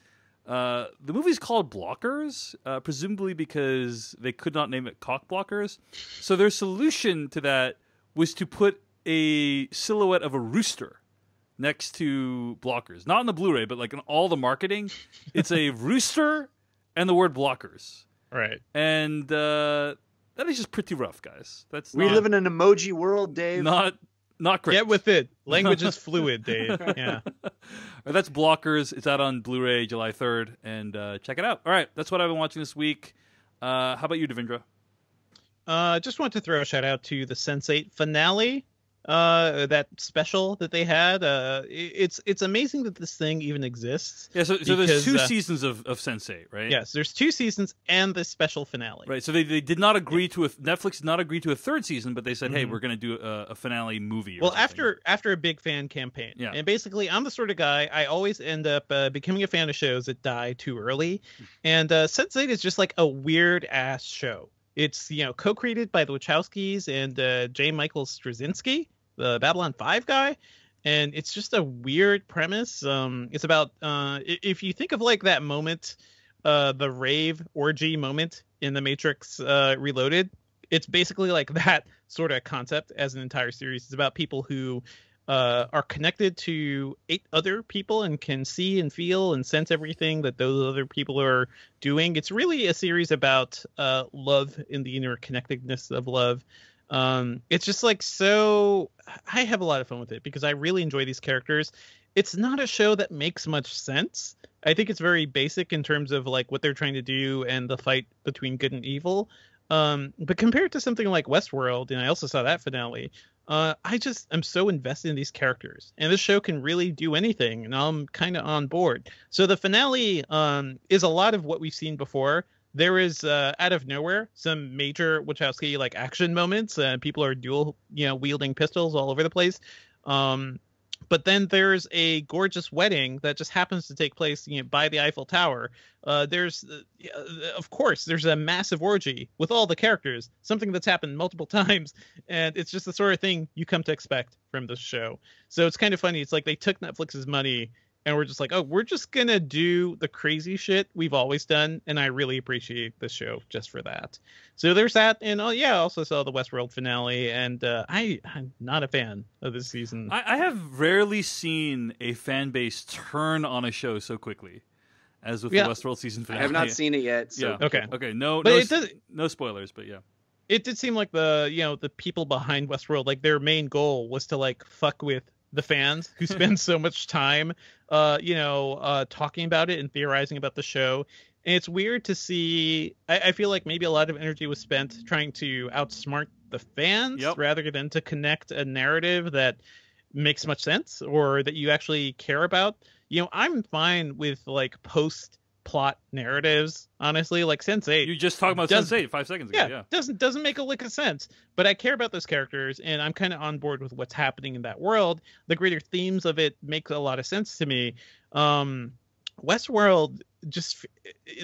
the movie's called Blockers, presumably because they could not name it Cock Blockers. So their solution to that was to put a silhouette of a rooster next to Blockers. Not in the Blu-ray, but in all the marketing. It's a rooster and the word Blockers. Right. And that is just pretty rough, guys. We live in an emoji world, Dave. Not Not great. Get with it. Language is fluid, Dave. Yeah. That's Blockers. It's out on Blu-ray July 3rd, and check it out. All right, that's what I've been watching this week. How about you, Devindra? Just want to throw a shout out to the Sense8 finale. That special that they had. It's amazing that this thing even exists. Yeah, so there's 2 seasons of Sense8, right? Yes, there's 2 seasons and the special finale. Right. So they did not agree to Netflix did not agree to a 3rd season, but they said, hey, we're going to do a finale movie. Well, after a big fan campaign. Yeah. And basically, I'm the sort of guy, I always end up becoming a fan of shows that die too early. And Sense8 is just like a weird ass show. It's, co-created by the Wachowskis and J. Michael Straczynski, the Babylon 5 guy. And it's just a weird premise. It's about, if you think of like that moment, the rave orgy moment in The Matrix Reloaded, it's basically like that sort of concept as an entire series. It's about people who are connected to 8 other people and can see and feel and sense everything that those other people are doing. It's really a series about love and the interconnectedness of love. It's just like so. I have a lot of fun with it because I really enjoy these characters. It's not a show that makes much sense. I think it's very basic in terms of like what they're trying to do and the fight between good and evil. But compared to something like Westworld, and I also saw that finale, I'm so invested in these characters, and this show can really do anything, and I'm kind of on board. So the finale is a lot of what we've seen before. There is out of nowhere some major Wachowski like action moments. People are dual, wielding pistols all over the place. But then there's a gorgeous wedding that just happens to take place by the Eiffel Tower. There's a massive orgy with all the characters, something that's happened multiple times. And it's just the sort of thing you come to expect from this show. So it's kind of funny. It's like they took Netflix's money and we're just like, oh, we're just going to do the crazy shit we've always done. And I really appreciate this show just for that. So there's that. And I also saw the Westworld finale. And I'm not a fan of this season. I have rarely seen a fan base turn on a show so quickly as with the Westworld season finale. I have not seen it yet. So. Yeah. Okay. No spoilers, but yeah. It did seem like the people behind Westworld, like their main goal was to like fuck with the fans who spend so much time, talking about it and theorizing about the show. And it's weird to see. I feel like maybe a lot of energy was spent trying to outsmart the fans rather than to connect a narrative that makes much sense or that you actually care about. I'm fine with like post-plot narratives, honestly. Like Sense8. You just talked about Sense8 5 seconds ago. Yeah, doesn't make a lick of sense. But I care about those characters, and I'm kind of on board with what's happening in that world. The greater themes of it make a lot of sense to me. Westworld, just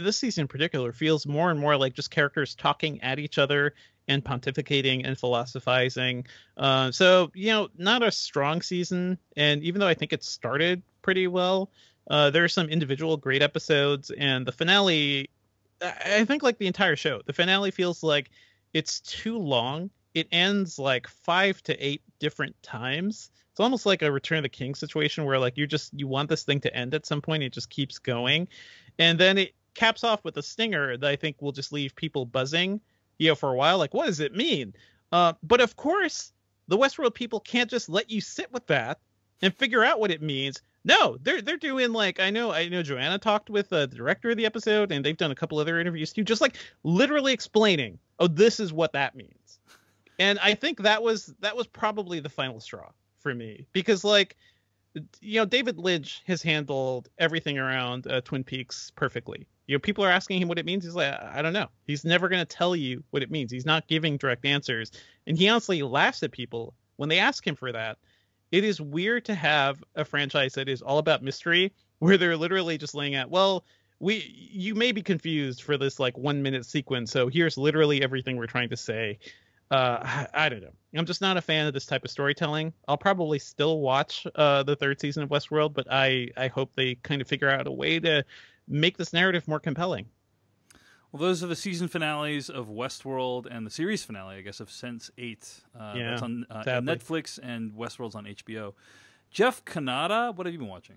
this season in particular, feels more and more like just characters talking at each other and pontificating and philosophizing. So, not a strong season. And even though I think it started pretty well, there are some individual great episodes. And the finale, I think like the entire show, the finale feels like it's too long. It ends like 5 to 8 different times. It's almost like a Return of the King situation where like you want this thing to end at some point. It just keeps going. And then it caps off with a stinger that I think will just leave people buzzing, for a while. Like, what does it mean? But of course, the Westworld people can't just let you sit with that and figure out what it means. No, they're doing like, I know Joanna talked with the director of the episode, and they've done a couple other interviews too, just like literally explaining, oh, this is what that means. And I think that was probably the final straw for me, because like, David Lynch has handled everything around Twin Peaks perfectly. People are asking him what it means. He's like, I don't know. He's never going to tell you what it means. He's not giving direct answers. And he honestly laughs at people when they ask him for that. It is weird to have a franchise that is all about mystery, where they're literally just laying out, well, you may be confused for this like 1 minute sequence. So here's literally everything we're trying to say. I don't know. I'm just not a fan of this type of storytelling. I'll probably still watch the 3rd season of Westworld, but I hope they kind of figure out a way to make this narrative more compelling. Well, those are the season finales of Westworld and the series finale, I guess, of Sense8. That's on Netflix, and Westworld's on HBO. Jeff Kanata, what have you been watching?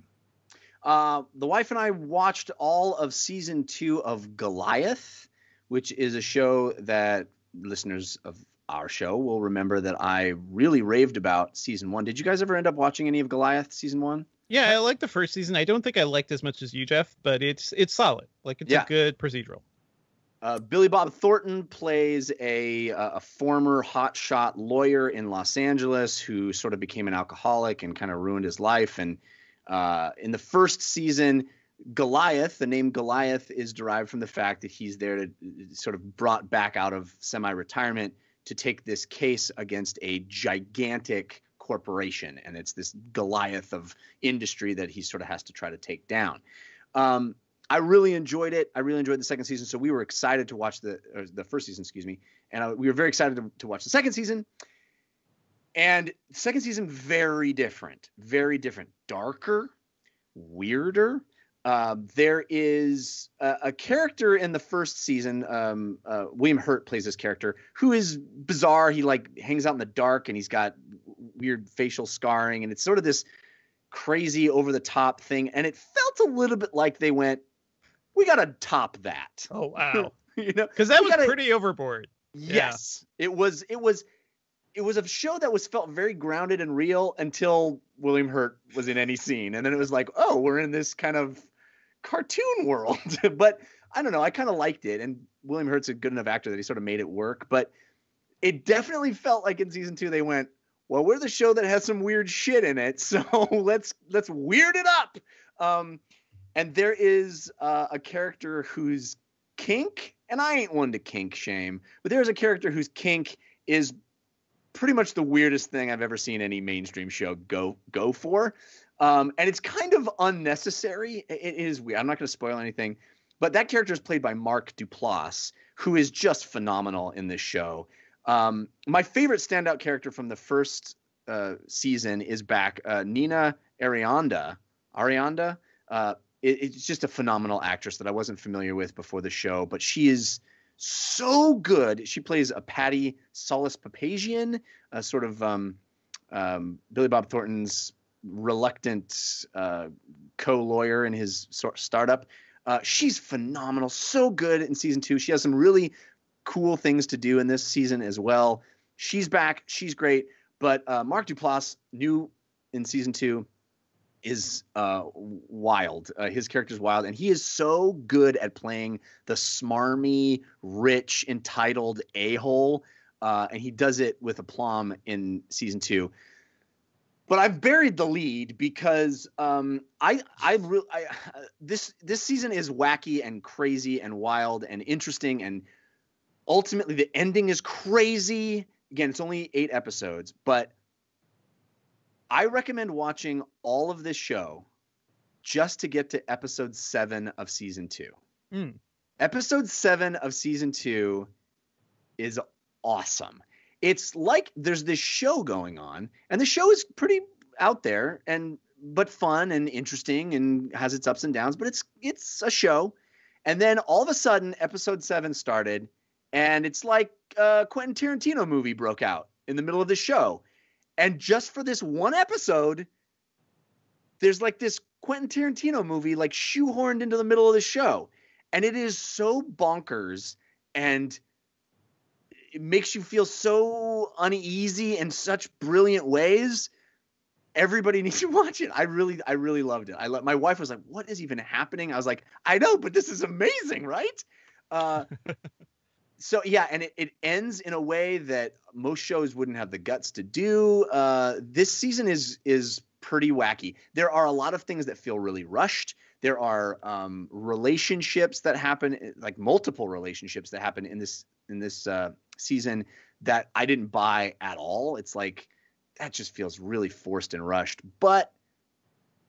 The wife and I watched all of season 2 of Goliath, which is a show that listeners of our show will remember that I really raved about season 1. Did you guys ever end up watching any of Goliath season 1? Yeah, I like the first season. I don't think I liked as much as you, Jeff, but it's solid. Like, it's a good procedural. Billy Bob Thornton plays a former hotshot lawyer in Los Angeles who sort of became an alcoholic and kind of ruined his life. And in the first season, Goliath, the name Goliath, is derived from the fact that he's there to sort of brought back out of semi-retirement to take this case against a gigantic corporation. And it's this Goliath of industry that he sort of has to try to take down. I really enjoyed it. I really enjoyed the second season. So we were excited to watch the first season, excuse me. And we were very excited to watch the second season. And the second season, very different, darker, weirder. There is a character in the first season. William Hurt plays this character who is bizarre. He like hangs out in the dark and he's got weird facial scarring. And it's sort of this crazy over the top thing. And it felt a little bit like they went, we got to top that. Oh, wow. Because that was pretty overboard. Yes. Yeah. It was a show that felt very grounded and real until William Hurt was in any scene. And then it was like, oh, we're in this kind of cartoon world. But I don't know. I kind of liked it. And William Hurt's a good enough actor that he sort of made it work. But it definitely felt like in season 2, they went, well, we're the show that has some weird shit in it. So let's weird it up. And there is a character whose kink, and I ain't one to kink shame, but there's a character whose kink is pretty much the weirdest thing I've ever seen any mainstream show go for. And it's kind of unnecessary. It is weird. I'm not going to spoil anything, but that character is played by Mark Duplass, who is just phenomenal in this show. My favorite standout character from the first season is back, Nina Arianda. It's just a phenomenal actress that I wasn't familiar with before the show, but she is so good. She plays a Patty Solis-Papazian, a sort of Billy Bob Thornton's reluctant co-lawyer in his startup. She's phenomenal, so good in season 2. She has some really cool things to do in this season as well. She's back. She's great. But Mark Duplass, new in season 2, is wild. His character's wild, and he is so good at playing the smarmy, rich, entitled a-hole, and he does it with aplomb in season 2. But I've buried the lead because this season is wacky and crazy and wild and interesting, and ultimately the ending is crazy. Again, it's only 8 episodes, but I recommend watching all of this show just to get to episode 7 of season 2. Episode 7 of season 2 is awesome. It's like there's this show going on, and the show is pretty out there but fun and interesting and has its ups and downs, but it's a show. And then all of a sudden episode 7 started, and it's like a Quentin Tarantino movie broke out in the middle of the show. And just for this one episode, there's like this Quentin Tarantino movie like shoehorned into the middle of the show. And it is so bonkers, and it makes you feel so uneasy in such brilliant ways. Everybody needs to watch it. I really loved it. My wife was like, what is even happening? I was like, I know, but this is amazing, right? So yeah, and it ends in a way that most shows wouldn't have the guts to do. This season is pretty wacky. There are a lot of things that feel really rushed. There are relationships that happen, like multiple relationships that happen in this season that I didn't buy at all. It's like that just feels really forced and rushed. But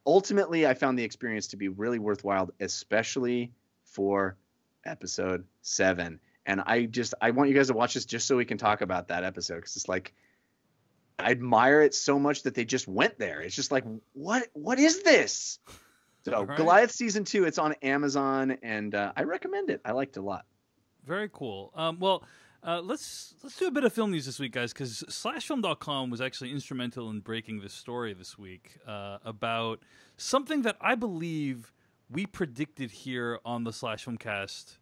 ultimately, I found the experience to be really worthwhile, especially for episode 7. And I want you guys to watch this just so we can talk about that episode, because it's like I admire it so much that they just went there. It's just like, what is this? So right. Goliath season 2, it's on Amazon, and I recommend it. I liked it a lot. Very cool. Let's do a bit of film news this week, guys, because SlashFilm.com was actually instrumental in breaking this story this week about something that I believe we predicted here on the Slash Filmcast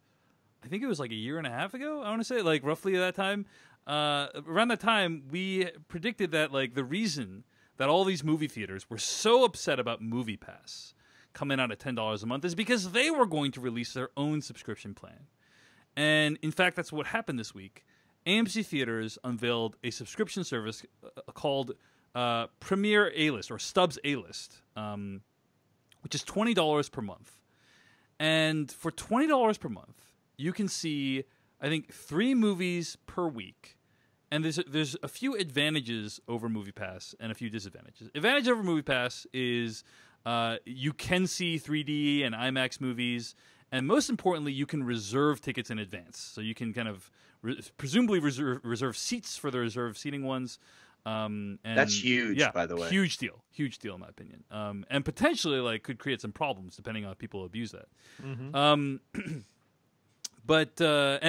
I think it was like a year and a half ago. I want to say like roughly that time. Around that time, we predicted that like the reason that all these movie theaters were so upset about MoviePass coming out at $10 a month is because they were going to release their own subscription plan. And in fact, that's what happened this week. AMC Theaters unveiled a subscription service called Premier A-List or Stubbs A-List, which is $20 per month. And for $20 per month, you can see, I think, 3 movies per week. And there's a few advantages over MoviePass and a few disadvantages. Advantage over MoviePass is you can see 3D and IMAX movies, and most importantly, you can reserve tickets in advance. So you can kind of presumably reserve seats for the reserved seating ones. And that's huge, by the way. Huge deal in my opinion. And potentially like could create some problems depending on if people abuse that. Mm-hmm. But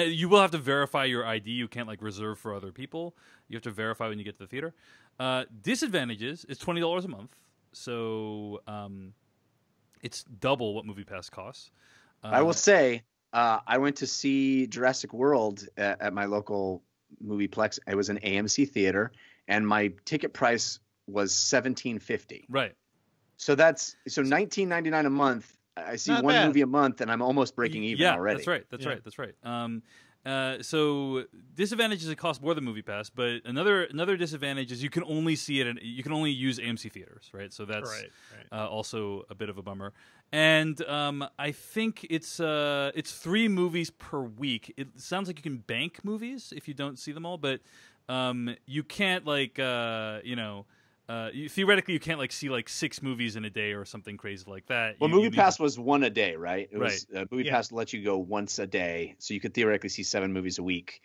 you will have to verify your ID. You can't like reserve for other people. You have to verify when you get to the theater. Disadvantages is $20 a month, so it's double what MoviePass costs. I will say, I went to see Jurassic World at my local movieplex. It was an AMC theater, and my ticket price was $17.50. Right. So that's $19.99 a month. I see Not one bad. movie a month, and I'm almost breaking even already. That's right. So disadvantage is it costs more than MoviePass, but another disadvantage is you can only see it. You can only use AMC theaters, right? So that's also a bit of a bummer. And I think it's 3 movies per week. It sounds like you can bank movies if you don't see them all, but you can't like theoretically you can't like see like 6 movies in a day or something crazy like that. Well, MoviePass was one a day, right? It was Right. MoviePass let you go once a day, so you could theoretically see 7 movies a week.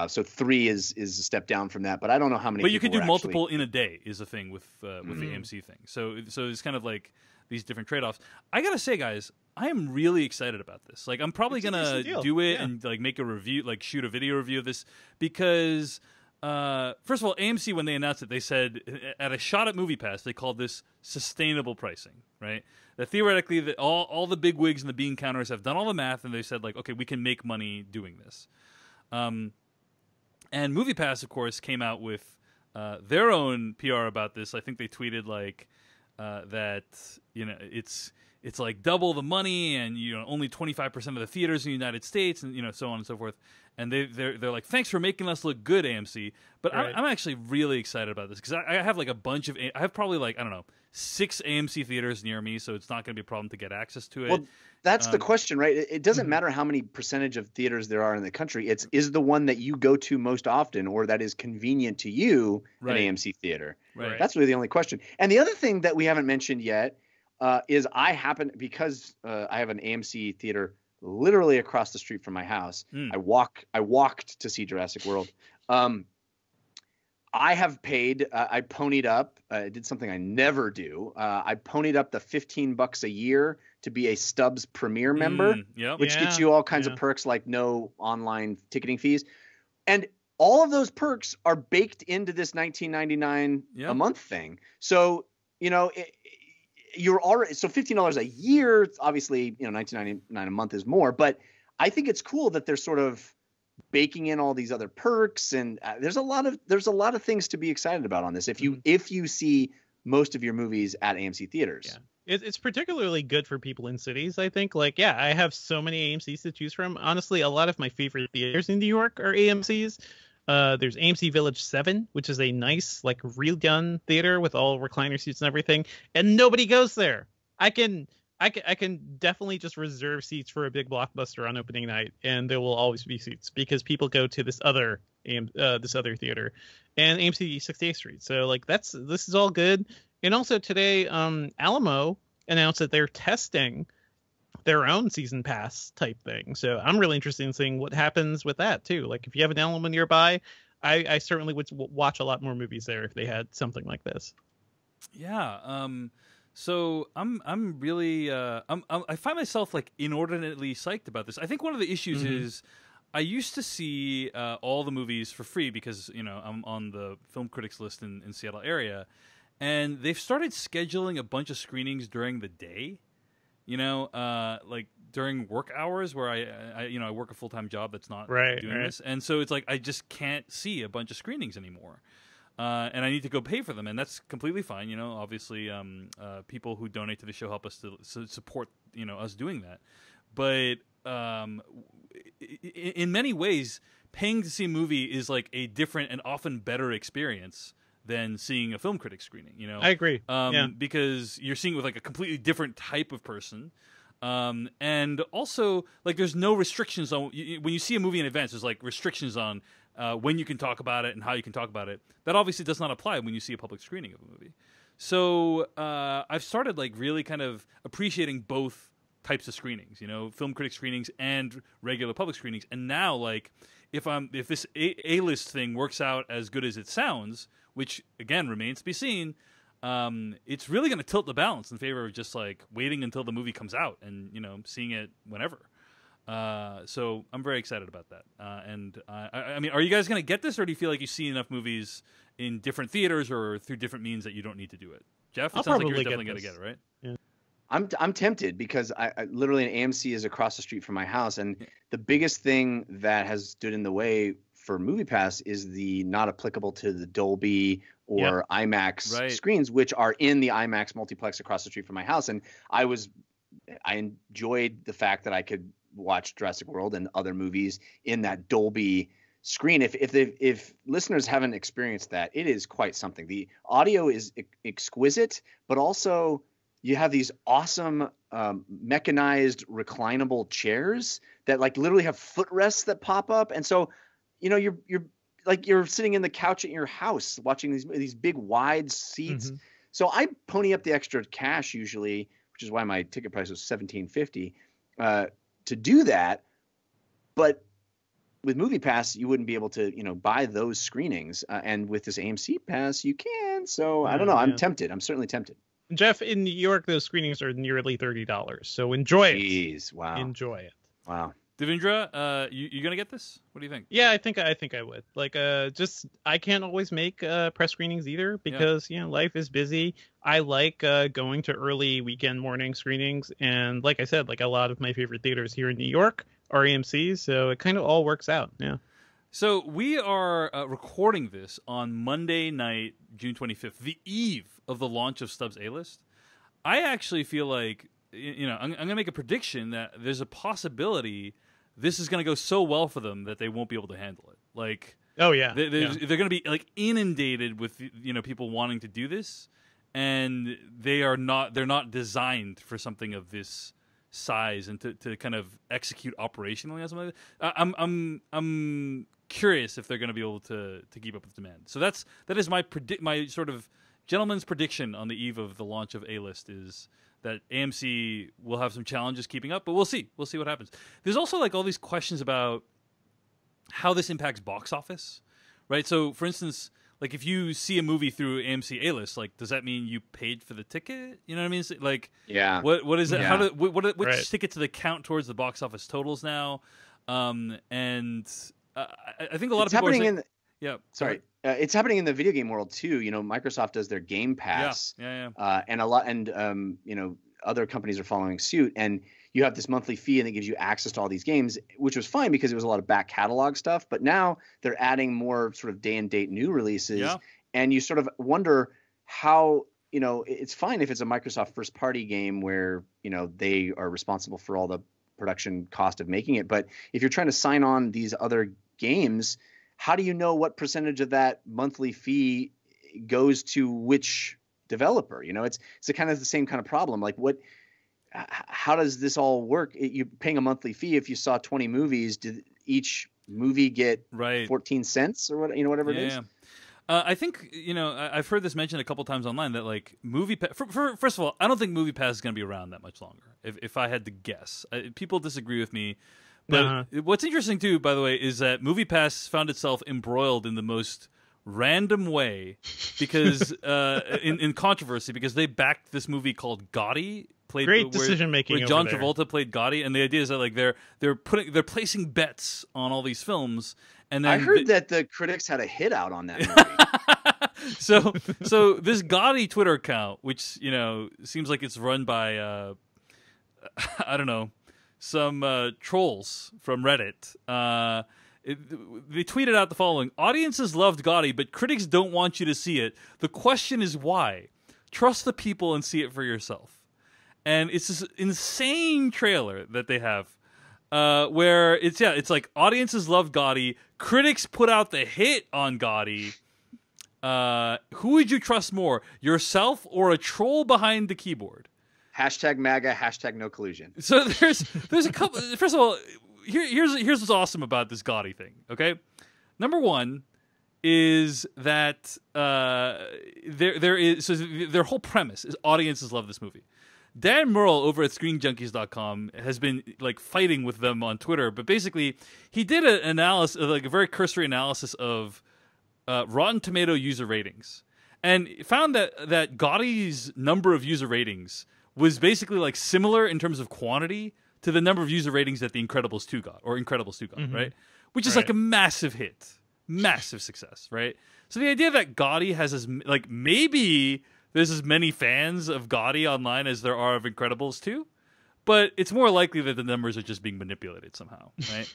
So 3 is a step down from that, but I don't know how many. But you could people do were multiple in a day is the thing with the AMC thing. So it's kind of like these different trade-offs. I gotta say, guys, I am really excited about this. Like, I'm probably gonna do it and like make a review, like shoot a video review of this because. First of all, AMC, when they announced it, they said at a shot at MoviePass, they called this sustainable pricing, right? That theoretically, all the big wigs and the bean counters have done all the math, and they said, like, okay, we can make money doing this. And MoviePass, of course, came out with their own PR about this. I think they tweeted, like, that, it's like double the money and, only 25% of the theaters in the United States and, so on and so forth. And they're like, thanks for making us look good, AMC. But right. I'm actually really excited about this because I have like I have probably like, I don't know, 6 AMC theaters near me. So it's not going to be a problem to get access to it. Well, that's the question, right? It doesn't matter how many percentage of theaters there are in the country. Is the one that you go to most often or that is convenient to you an AMC theater? Right. That's really the only question. And the other thing that we haven't mentioned yet is because I have an AMC theater literally across the street from my house. I walked to see Jurassic World. I have paid. I ponied up. I did something I never do. I ponied up the $15 a year to be a Stubbs Premier member, which gets you all kinds of perks like no online ticketing fees, and all of those perks are baked into this $19.99 a month thing. So you're already $15 a year. Obviously, $19.99 a month is more, but I think it's cool that they're sort of baking in all these other perks, and there's a lot of things to be excited about on this. If you see most of your movies at AMC theaters, it's particularly good for people in cities. I think, I have so many AMCs to choose from. Honestly, a lot of my favorite theaters in New York are AMCs. There's AMC Village 7, which is a nice, redone theater with all recliner seats and everything, and nobody goes there. I can definitely just reserve seats for a big blockbuster on opening night, and there will always be seats because people go to this other theater, and AMC 68th Street. So this is all good. And also today, Alamo announced that they're testing their own season pass type thing. So I'm really interested in seeing what happens with that too. Like if you have an Alamo nearby, I certainly would watch a lot more movies there if they had something like this. Yeah. So I'm really I find myself inordinately psyched about this. I think one of the issues is I used to see all the movies for free because I'm on the film critics list in Seattle area, and they've started scheduling a bunch of screenings during the day. like during work hours where I work a full-time job that's not doing this. And so it's like I just can't see a bunch of screenings anymore. And I need to go pay for them, and that's completely fine. Obviously, people who donate to the show help us to support, us doing that. But in many ways, paying to see a movie is like a different and often better experience than seeing a film critic screening. I agree. Because you're seeing it with like a completely different type of person. And also, like, there's no restrictions on when you see a movie in advance. There's like restrictions on when you can talk about it and how you can talk about it. That obviously does not apply when you see a public screening of a movie. So I've started like really kind of appreciating both types of screenings, film critic screenings and regular public screenings. And now, like, if this A-list thing works out as good as it sounds, which again remains to be seen, it's really going to tilt the balance in favor of just like waiting until the movie comes out and seeing it whenever. So I'm very excited about that. And I mean, are you guys going to get this, or do you feel like you see enough movies in different theaters or through different means that you don't need to do it? Jeff, it sounds like you're definitely going to get it, right? Yeah. I'm tempted because I literally an AMC is across the street from my house, and the biggest thing that has stood in the way for MoviePass is the not applicable to the Dolby or IMAX screens, which are in the IMAX multiplex across the street from my house. And I enjoyed the fact that I could watch Jurassic World and other movies in that Dolby screen. If listeners haven't experienced that, it is quite something. The audio is exquisite, but also you have these awesome mechanized reclinable chairs that like literally have footrests that pop up. And so, you're sitting in the couch at your house watching these big wide seats. Mm-hmm. So I pony up the extra cash usually, which is why my ticket price was $17.50 to do that. But with MoviePass, you wouldn't be able to, buy those screenings. And with this AMC Pass, you can. So I don't know. I'm tempted. I'm certainly tempted. Jeff, in New York, those screenings are nearly $30. So enjoy it. Jeez, wow. Enjoy it. Wow. Devindra, you gonna get this? What do you think? Yeah, I think I would. Like, I can't always make press screenings either because life is busy. I like going to early weekend morning screenings, and like I said, like a lot of my favorite theaters here in New York are AMC's, so it kind of all works out. Yeah. So we are recording this on Monday night, June 25th, the eve of the launch of Stubbs A-List. I actually feel like, I'm going to make a prediction that there's a possibility this is going to go so well for them that they won't be able to handle it. Like, oh yeah, they're going to be like inundated with people wanting to do this, and they're not designed for something of this size and to kind of execute operationally or something like that. I'm curious if they're going to be able to keep up with demand. So that is my sort of gentleman's prediction on the eve of the launch of A-List is that AMC will have some challenges keeping up, but we'll see. We'll see what happens. There's also like all these questions about how this impacts box office, right? So, for instance, like if you see a movie through AMC A-List, like does that mean you paid for the ticket? You know what I mean? Like, what is it? Yeah. Which tickets do they count towards the box office totals now? And I think a lot of people are saying, it's happening in the video game world too. Microsoft does their Game Pass, and other companies are following suit. And you have this monthly fee, and it gives you access to all these games, which was fine because it was a lot of back catalog stuff. But now they're adding more sort of day and date new releases, and you sort of wonder how. It's fine if it's a Microsoft first party game where they are responsible for all the production cost of making it. But if you're trying to sign on these other games, how do you know what percentage of that monthly fee goes to which developer? It's kind of the same kind of problem. Like how does this all work? You're paying a monthly fee. If you saw 20 movies, did each movie get 14 cents or whatever it is? I think, I've heard this mentioned a couple times online that like MoviePass, first of all, I don't think MoviePass is going to be around that much longer. If I had to guess, people disagree with me. But what's interesting too, by the way, is that MoviePass found itself embroiled in the most random way because in controversy because they backed this movie called Gotti. Great decision making. Where John Travolta played Gotti, and the idea is that like they're placing bets on all these films, and then I heard that the critics had a hit out on that movie. so this Gotti Twitter account, which seems like it's run by I don't know, some trolls from Reddit. They tweeted out the following: audiences loved Gotti, but critics don't want you to see it. The question is why? Trust the people and see it for yourself. And it's this insane trailer that they have, where it's like audiences love Gotti, critics put out the hit on Gotti. Who would you trust more, yourself or a troll behind the keyboard? Hashtag MAGA, hashtag no collusion. So there's a couple. First of all, here's what's awesome about this Gotti thing. Okay, number one is that their whole premise is audiences love this movie. Dan Murrell over at ScreenJunkies.com has been like fighting with them on Twitter, but basically he did an analysis, like a very cursory analysis of Rotten Tomato user ratings, and found that Gotti's number of user ratings was basically like similar in terms of quantity to the number of user ratings that The Incredibles 2 got, or Incredibles 2 got, right? Which is like a massive hit, massive success, right? So the idea that Gotti has like maybe there's as many fans of Gotti online as there are of Incredibles 2, but it's more likely that the numbers are just being manipulated somehow, right?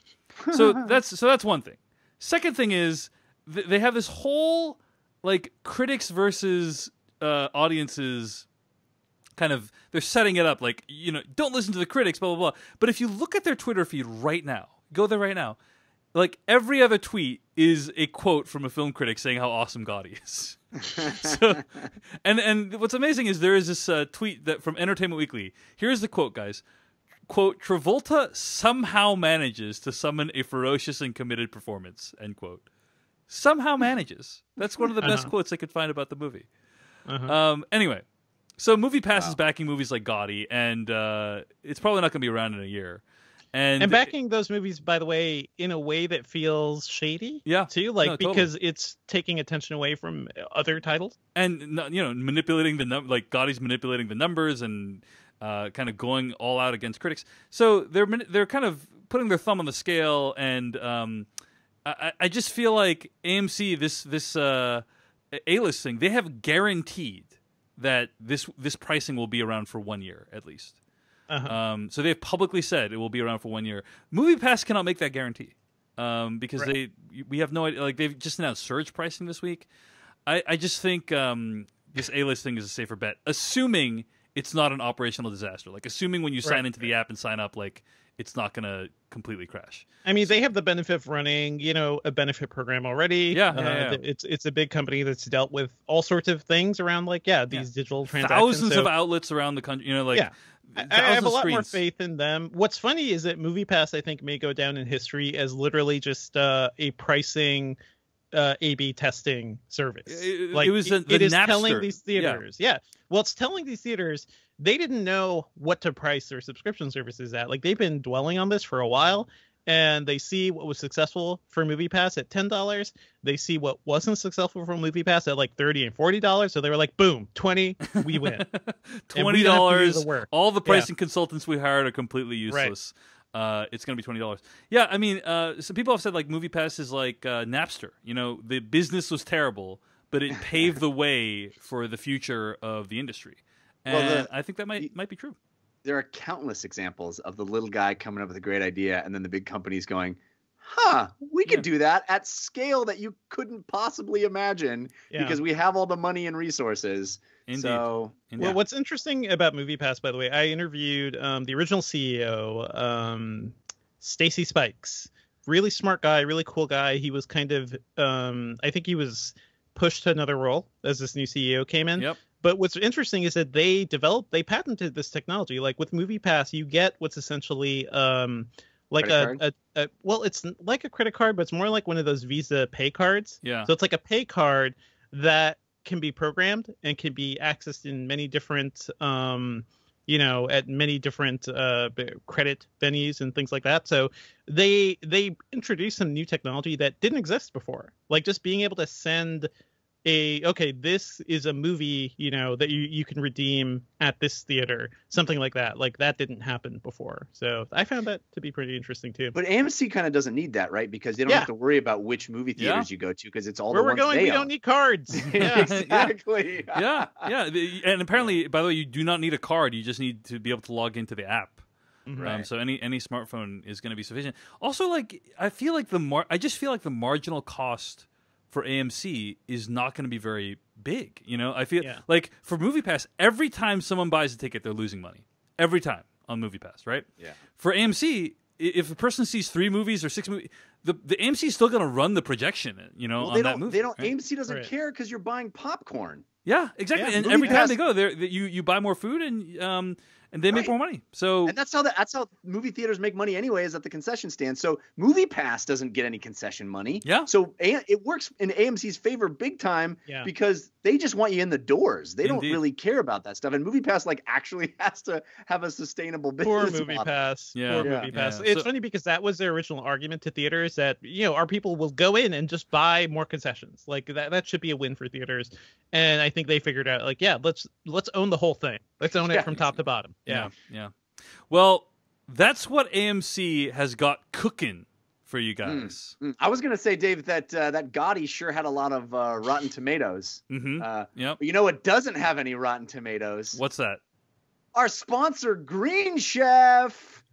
so that's one thing. Second thing is they have this whole like critics versus audiences kind of, they're setting it up like, you know, don't listen to the critics, blah, blah, blah. But if you look at their Twitter feed right now, go there right now, like every other tweet is a quote from a film critic saying how awesome Gotti is. So, and what's amazing is there is this tweet that from Entertainment Weekly. Here's the quote, guys. Quote, Travolta somehow manages to summon a ferocious and committed performance, end quote. Somehow manages. That's one of the best quotes I could find about the movie. Anyway. So MoviePass is backing movies like Gotti, and it's probably not going to be around in a year. And backing those movies, by the way, in a way that feels shady, too, like because it's taking attention away from other titles, and you know, manipulating like Gotti's manipulating the numbers and kind of going all out against critics. So they're kind of putting their thumb on the scale, and I just feel like AMC this A-list thing, they have guaranteed that this pricing will be around for 1 year at least. So they've publicly said it will be around for 1 year. MoviePass cannot make that guarantee because we have no idea. Like they've just announced surge pricing this week. I just think this A-list thing is a safer bet, assuming it's not an operational disaster. Like assuming when you sign into the app and sign up, like it's not going to completely crash. I mean, they have the benefit of running, you know, a benefit program already. It's a big company that's dealt with all sorts of things around, like, these digital transactions. Thousands of outlets around the country, you know, like, I have a lot more faith in them. What's funny is that MoviePass, I think, may go down in history as literally just a pricing A/B testing service. It was it is Napster. Telling these theaters, well, it's telling these theaters they didn't know what to price their subscription services at. Like they've been dwelling on this for a while, and they see what was successful for MoviePass at $10. They see what wasn't successful for MoviePass at like $30 and $40. So they were like, boom, 20, we win. $20. All the pricing consultants we hired are completely useless. It's going to be $20. Yeah, I mean, some people have said like MoviePass is like Napster. You know, the business was terrible, but it paved the way for the future of the industry. And I think that might be true. There are countless examples of the little guy coming up with a great idea and then the big companies going, we could do that at scale that you couldn't possibly imagine because we have all the money and resources. Indeed. So, well, what's interesting about MoviePass, by the way, I interviewed the original CEO, Stacy Spikes. Really smart guy, really cool guy. He was kind of, I think he was pushed to another role as this new CEO came in. Yep. But what's interesting is that they patented this technology. Like with MoviePass, you get what's essentially like well, it's like a credit card, but it's more like one of those Visa pay cards. Yeah. So it's like a pay card that can be programmed and can be accessed in many different, you know, at many different credit venues and things like that. So they introduced some new technology that didn't exist before, like just being able to send this is a movie, that you can redeem at this theater, something like that. Like that didn't happen before. So I found that to be pretty interesting too. But AMC kind of doesn't need that, right? Because they don't have to worry about which movie theaters you go to, because it's all where the ones we're going. they We own. don't need cards. Yeah, exactly. Yeah. And apparently, by the way, you do not need a card. You just need to be able to log into the app. Right. So any smartphone is going to be sufficient. Also, like I feel like I just feel like the marginal cost for AMC is not going to be very big. I feel like for MoviePass, every time someone buys a ticket, they're losing money. Every time on MoviePass, right? Yeah. For AMC, if a person sees 3 movies or 6 movies, the AMC is still going to run the projection, on that movie. They don't. Right? AMC doesn't care because you're buying popcorn. Yeah, exactly. Yeah, and every time they go there, you buy more food and they make more money. So and that's how movie theaters make money anyway, is at the concession stand. So MoviePass doesn't get any concession money. Yeah. So it works in AMC's favor big time because they just want you in the doors. They don't really care about that stuff. And MoviePass actually has to have a sustainable business Poor MoviePass. Yeah. Poor MoviePass. Yeah. It's funny because that was their original argument to theaters, that our people will go in and just buy more concessions. Like that should be a win for theaters. And I think they figured out let's own the whole thing. Let's own it from top to bottom. Yeah. Well, that's what AMC has got cooking for you guys. I was gonna say, Dave, that Gotti sure had a lot of Rotten Tomatoes. But you know what doesn't have any Rotten Tomatoes? What's that? Our sponsor, Green Chef.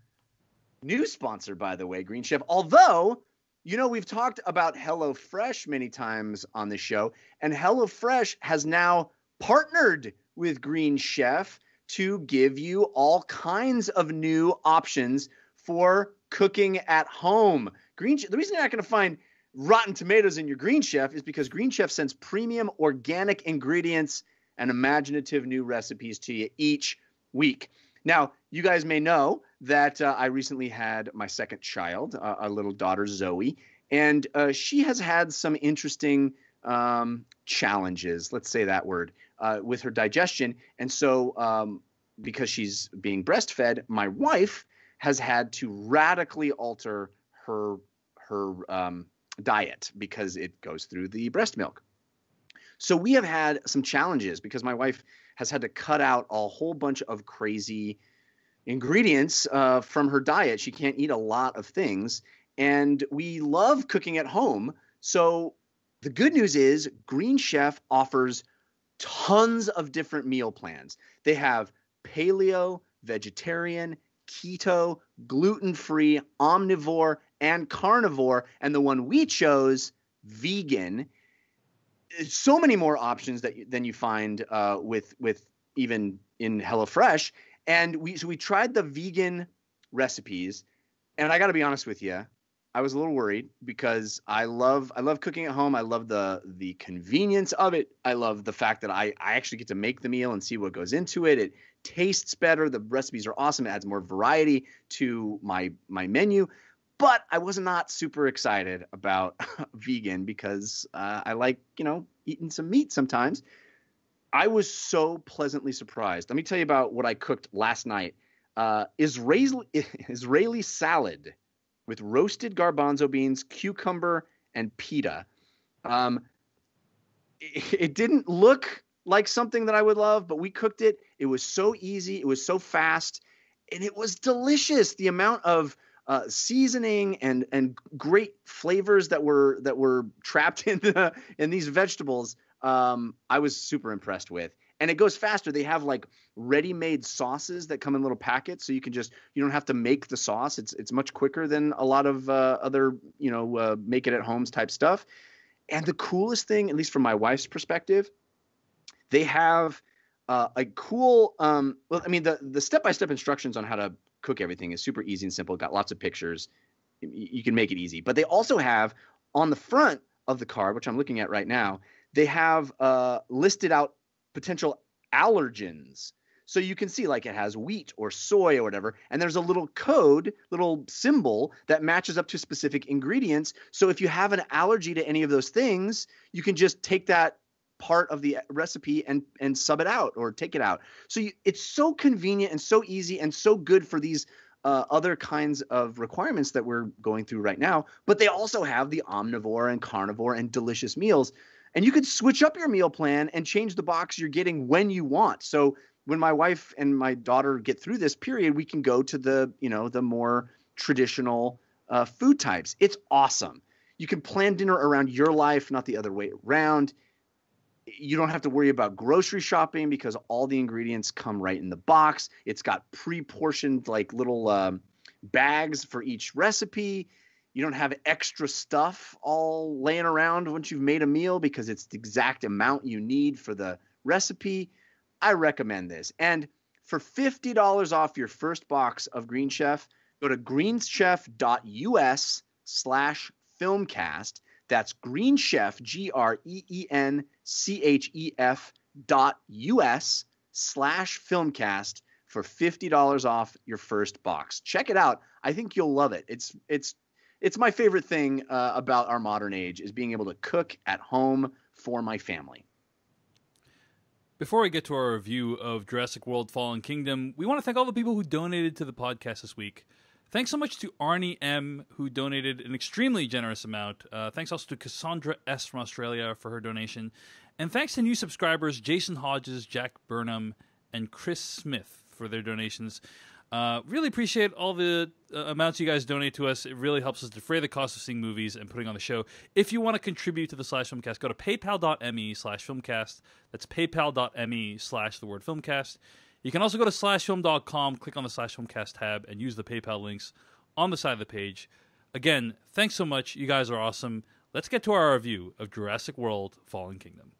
New sponsor, by the way, Green Chef. Although, we've talked about HelloFresh many times on the show, and HelloFresh has now partnered with Green Chef to give you all kinds of new options for cooking at home. The reason you're not going to find Rotten Tomatoes in your Green Chef is because Green Chef sends premium organic ingredients and imaginative new recipes to you each week. Now, you guys may know that I recently had my second child, our little daughter Zoe, and she has had some interesting challenges, let's say that word, with her digestion. And so because she's being breastfed, my wife has had to radically alter her diet because it goes through the breast milk. So we have had some challenges because my wife has had to cut out a whole bunch of crazy ingredients from her diet. She can't eat a lot of things. And we love cooking at home. So the good news is Green Chef offers tons of different meal plans. They have paleo, vegetarian, keto, gluten-free, omnivore, and carnivore. And the one we chose, vegan. So many more options than you find with even in HelloFresh. And we tried the vegan recipes, and I got to be honest with you, I was a little worried because I love cooking at home. I love the convenience of it. I love the fact that I actually get to make the meal and see what goes into it. It tastes better. The recipes are awesome. It adds more variety to my menu. But I was not super excited about vegan because I like, eating some meat sometimes. I was so pleasantly surprised. Let me tell you about what I cooked last night. Israeli salad with roasted garbanzo beans, cucumber, and pita. It didn't look like something that I would love, but we cooked it. It was so easy. It was so fast, and it was delicious. The amount of seasoning and great flavors that were trapped in these vegetables, I was super impressed with. And it goes faster. They have ready-made sauces that come in little packets, so you don't have to make the sauce. It's much quicker than a lot of other make it at homes type stuff. And the coolest thing, at least from my wife's perspective, they have a cool. The step-by-step instructions on how to cook everything is super easy and simple. Got lots of pictures. You can make it easy. But they also have on the front of the card, which I'm looking at right now, they have listed out potential allergens. So you can see it has wheat or soy or whatever, and there's a little little symbol that matches up to specific ingredients. So if you have an allergy to any of those things, you can just take that part of the recipe and sub it out or take it out. So it's so convenient and so easy and so good for these other kinds of requirements that we're going through right now. But they also have the omnivore and carnivore and delicious meals. And you could switch up your meal plan and change the box you're getting when you want. So when my wife and my daughter get through this period, we can go to the, the more traditional food types. It's awesome. You can plan dinner around your life, not the other way around. You don't have to worry about grocery shopping because all the ingredients come right in the box. It's got pre-portioned like little bags for each recipe. You don't have extra stuff all laying around once you've made a meal because it's the exact amount you need for the recipe. I recommend this. And for $50 off your first box of Green Chef, go to greenchef.us/filmcast. That's Green Chef, GREENCHEF.us/filmcast for $50 off your first box. Check it out. I think you'll love it. It's my favorite thing about our modern age is being able to cook at home for my family. Before we get to our review of Jurassic World Fallen Kingdom, we want to thank all the people who donated to the podcast this week. Thanks so much to Arnie M., who donated an extremely generous amount. Thanks also to Cassandra S. from Australia for her donation. And thanks to new subscribers Jason Hodges, Jack Burnham, and Chris Smith for their donations. Really appreciate all the amounts you guys donate to us. It really helps us defray the cost of seeing movies and putting on the show. If you want to contribute to the /filmcast, go to paypal.me/filmcast. That's paypal.me/filmcast. You can also go to /film.com, click on the /filmcast tab, and use the PayPal links on the side of the page. Again, thanks so much. You guys are awesome. Let's get to our review of Jurassic World Fallen Kingdom.